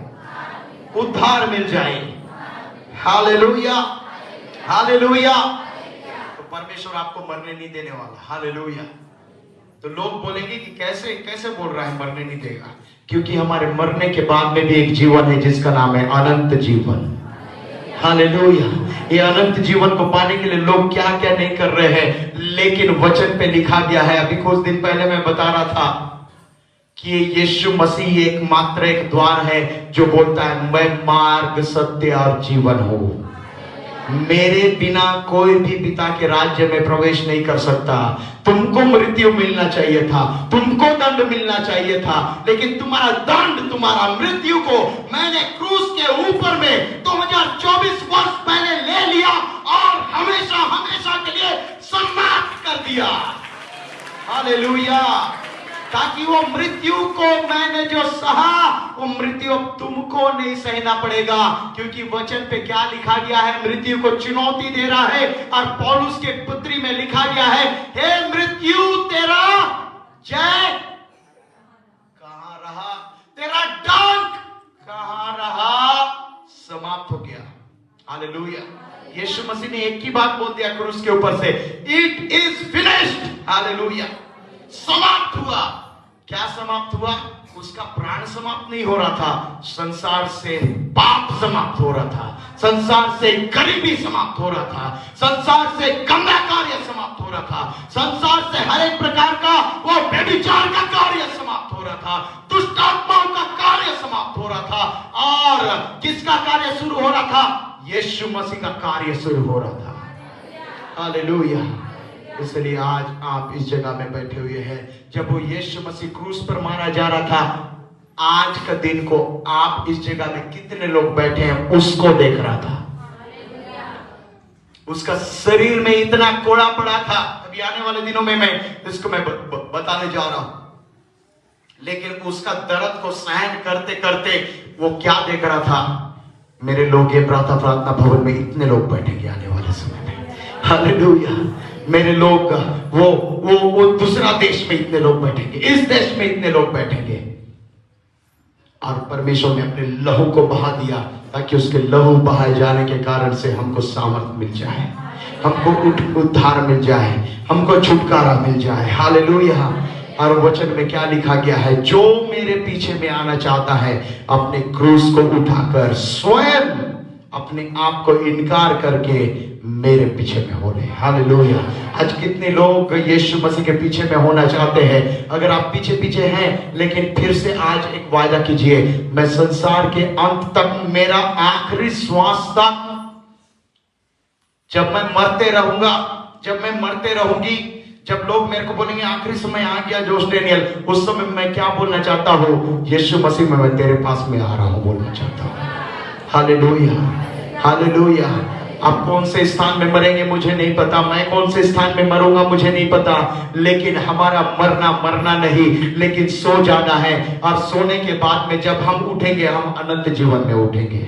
उद्धार मिल जाए, हालेलुया, हालेलुया। तो परमेश्वर आपको मरने नहीं देने वाला, हालेलुया। तो लोग बोलेंगे कि कैसे कैसे बोल रहा है मरने नहीं देगा, क्योंकि हमारे मरने के बाद में भी एक जीवन है जिसका नाम है अनंत जीवन, हालेलुया। ये अनंत जीवन को पाने के लिए लोग क्या क्या नहीं कर रहे हैं, लेकिन वचन पे लिखा गया है। अभी कुछ दिन पहले मैं बता रहा था कि यीशु मसीह एकमात्र एक द्वार है जो बोलता है मैं मार्ग, सत्य और जीवन हूं। मेरे बिना कोई भी पिता के राज्य में प्रवेश नहीं कर सकता। तुमको मृत्यु मिलना चाहिए था, तुमको दंड मिलना चाहिए था, लेकिन तुम्हारा दंड, तुम्हारा मृत्यु को मैंने क्रूस के ऊपर में 2024 वर्ष पहले ले लिया और हमेशा हमेशा के लिए समाप्त कर दिया, हालेलुया। ताकि वो मृत्यु को मैंने जो सहा, वो मृत्यु अब तुमको नहीं सहना पड़ेगा, क्योंकि वचन पे क्या लिखा गया है, मृत्यु को चुनौती दे रहा है। और पौलुस के पुत्री में लिखा गया है, हे मृत्यु तेरा जय कहां रहा, तेरा डंक कहां रहा, समाप्त हो गया, हालेलुया। यीशु मसीह ने एक ही बात बोल दिया क्रूस के ऊपर से, इट इज फिनिश्ड, हालेलुया। समाप्त हुआ। क्या समाप्त हुआ? उसका प्राण समाप्त नहीं हो रहा था, संसार से पाप समाप्त हो रहा था, संसार से गरीबी समाप्त हो रहा था, संसार से गंदा कार्य समाप्त हो रहा था, संसार से हर एक प्रकार का वो व्यभिचार का कार्य समाप्त हो रहा था, दुष्ट आत्माओं का कार्य समाप्त हो रहा था। और किसका कार्य शुरू हो रहा था? यीशु मसीह का कार्य शुरू हो रहा था, हालेलुया। इसलिए आज आप इस जगह में बैठे हुए हैं। जब वो यीशु मसीह क्रूस पर मारा जा रहा था, आज का दिन को आप इस जगह में कितने लोग बैठे हैं उसको देख रहा था। उसका शरीर में इतना कोड़ा पड़ा था। अभी आने वाले दिनों में मैं इसको बताने जा रहा हूं। लेकिन उसका दर्द को सहन करते करते वो क्या देख रहा था? मेरे लोग ये प्रार्थना भवन में इतने लोग बैठेंगे आने वाले समय में, हालेलुया। मेरे लोग वो दूसरा देश में इतने लोग बैठेंगे, इस देश में इतने लोग बैठेंगे। और परमेश्वर ने अपने लहू को बहा दिया ताकि उसके लहू बहाए जाने के कारण से हमको सामर्थ मिल जाए, हमको उद्धार मिल जाए, हमको छुटकारा मिल जाए, हालेलुया। और वचन में क्या लिखा गया है? जो मेरे पीछे में आना चाहता है अपने क्रूस को उठाकर स्वयं अपने आप को इनकार करके मेरे पीछे में हो रहे, हालेलुया। आज कितने लोग यीशु मसीह के पीछे में होना चाहते हैं? अगर आप पीछे पीछे हैं, लेकिन फिर से आज एक वायदा कीजिए, मैं संसार के अंत तक, मेरा आखिरी श्वास तक, जब मैं मरते रहूंगा, जब मैं मरते रहूंगी, जब लोग मेरे को बोलेंगे आखिरी समय आ गया जोश डेनियल, उस समय मैं क्या बोलना चाहता हूं? यीशु मसीह में मैं तेरे पास में आ रहा हूं बोलना चाहता हूं, हालेलुया, हालेलुया। आप कौन से स्थान में मरेंगे मुझे नहीं पता, मैं कौन से स्थान में मरूंगा मुझे नहीं पता, लेकिन हमारा मरना नहीं, लेकिन सो जाना है। और सोने के बाद में जब हम उठेंगे, हम अनंत जीवन में उठेंगे,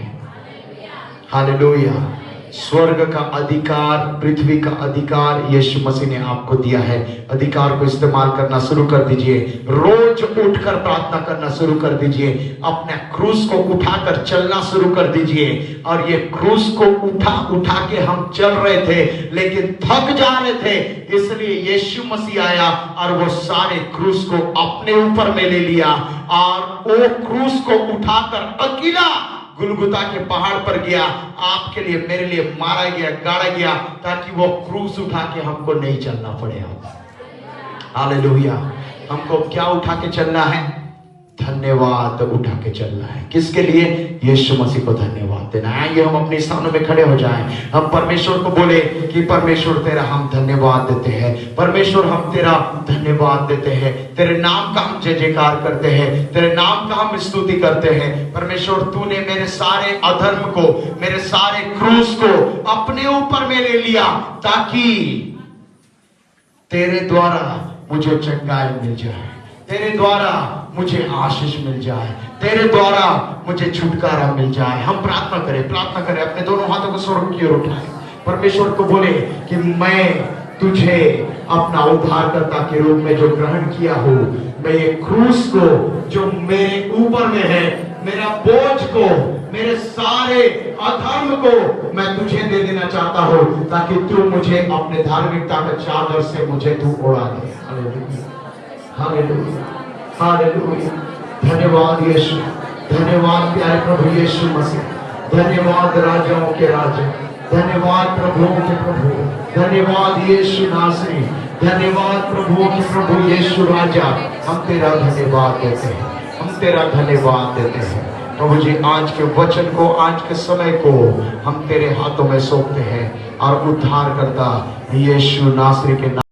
हालेलुया। स्वर्ग का अधिकार, पृथ्वी का अधिकार यीशु मसीह ने आपको दिया है। अधिकार को इस्तेमाल करना शुरू कर दीजिए। रोज उठकर प्रार्थना करना शुरू कर दीजिए। अपने क्रूस को उठाकर चलना शुरू कर दीजिए। और ये क्रूस को उठा के हम चल रहे थे, लेकिन थक जा रहे थे, इसलिए यीशु मसीह आया और वो सारे क्रूस को अपने ऊपर में ले लिया। और वो क्रूस को उठाकर अकेला गुलगुता के पहाड़ पर गया, आपके लिए, मेरे लिए मारा गया, गाड़ा गया, ताकि वो क्रूस उठा के हमको नहीं चलना पड़े। हालेलुया। हमको क्या उठा के चलना है? धन्यवाद उठा के चलना है। किसके लिए? यीशु मसीह को धन्यवाद देना है। आइए हम अपने स्थानों में खड़े हो जाएं, हम परमेश्वर को बोले कि परमेश्वर तेरा हम धन्यवाद देते हैं, परमेश्वर हम तेरा धन्यवाद देते हैं, तेरे नाम का हम जय जयकार करते हैं, तेरे नाम का हम स्तुति करते हैं। परमेश्वर तूने मेरे सारे अधर्म को, मेरे सारे क्रूस को अपने ऊपर में ले लिया, ताकि तेरे द्वारा मुझे चंगाई मिल जाए, तेरे द्वारा मुझे आशीष मिल जाए, तेरे द्वारा मुझे छुटकारा मिल जाए। हम प्रार्थना करें, अपने दोनों हाथों को स्वर्ग की ओर उठाएं, परमेश्वर को बोले कि मैं तुझे अपना उद्धारकर्ता के रूप में जो ग्रहण किया हो, मैं ये क्रूस को जो मेरे ऊपर में है, मेरा बोझ को, मेरे सारे अधर्म को मैं तुझे दे देना चाहता हूं, ताकि तू मुझे अपने धार्मिकता के चादर से मुझे तू उड़ा दे। Hallelujah, hallelujah, hallelujah. धन्यवाद यीशु, धन्यवाद प्यारे प्रभु यीशु मसीह, धन्यवाद राजाओं के राजा, धन्यवाद प्रभुओं के प्रभु, धन्यवाद यीशु नासरी, धन्यवाद प्रभुओं के प्रभु यीशु राजा। हम तेरा धन्यवाद देते हैं, हम तेरा धन्यवाद देते हैं प्रभु जी। आज के वचन को, आज के समय को हम तेरे हाथों में सौंपते हैं और उद्धार करता यीशु नासरी के नाम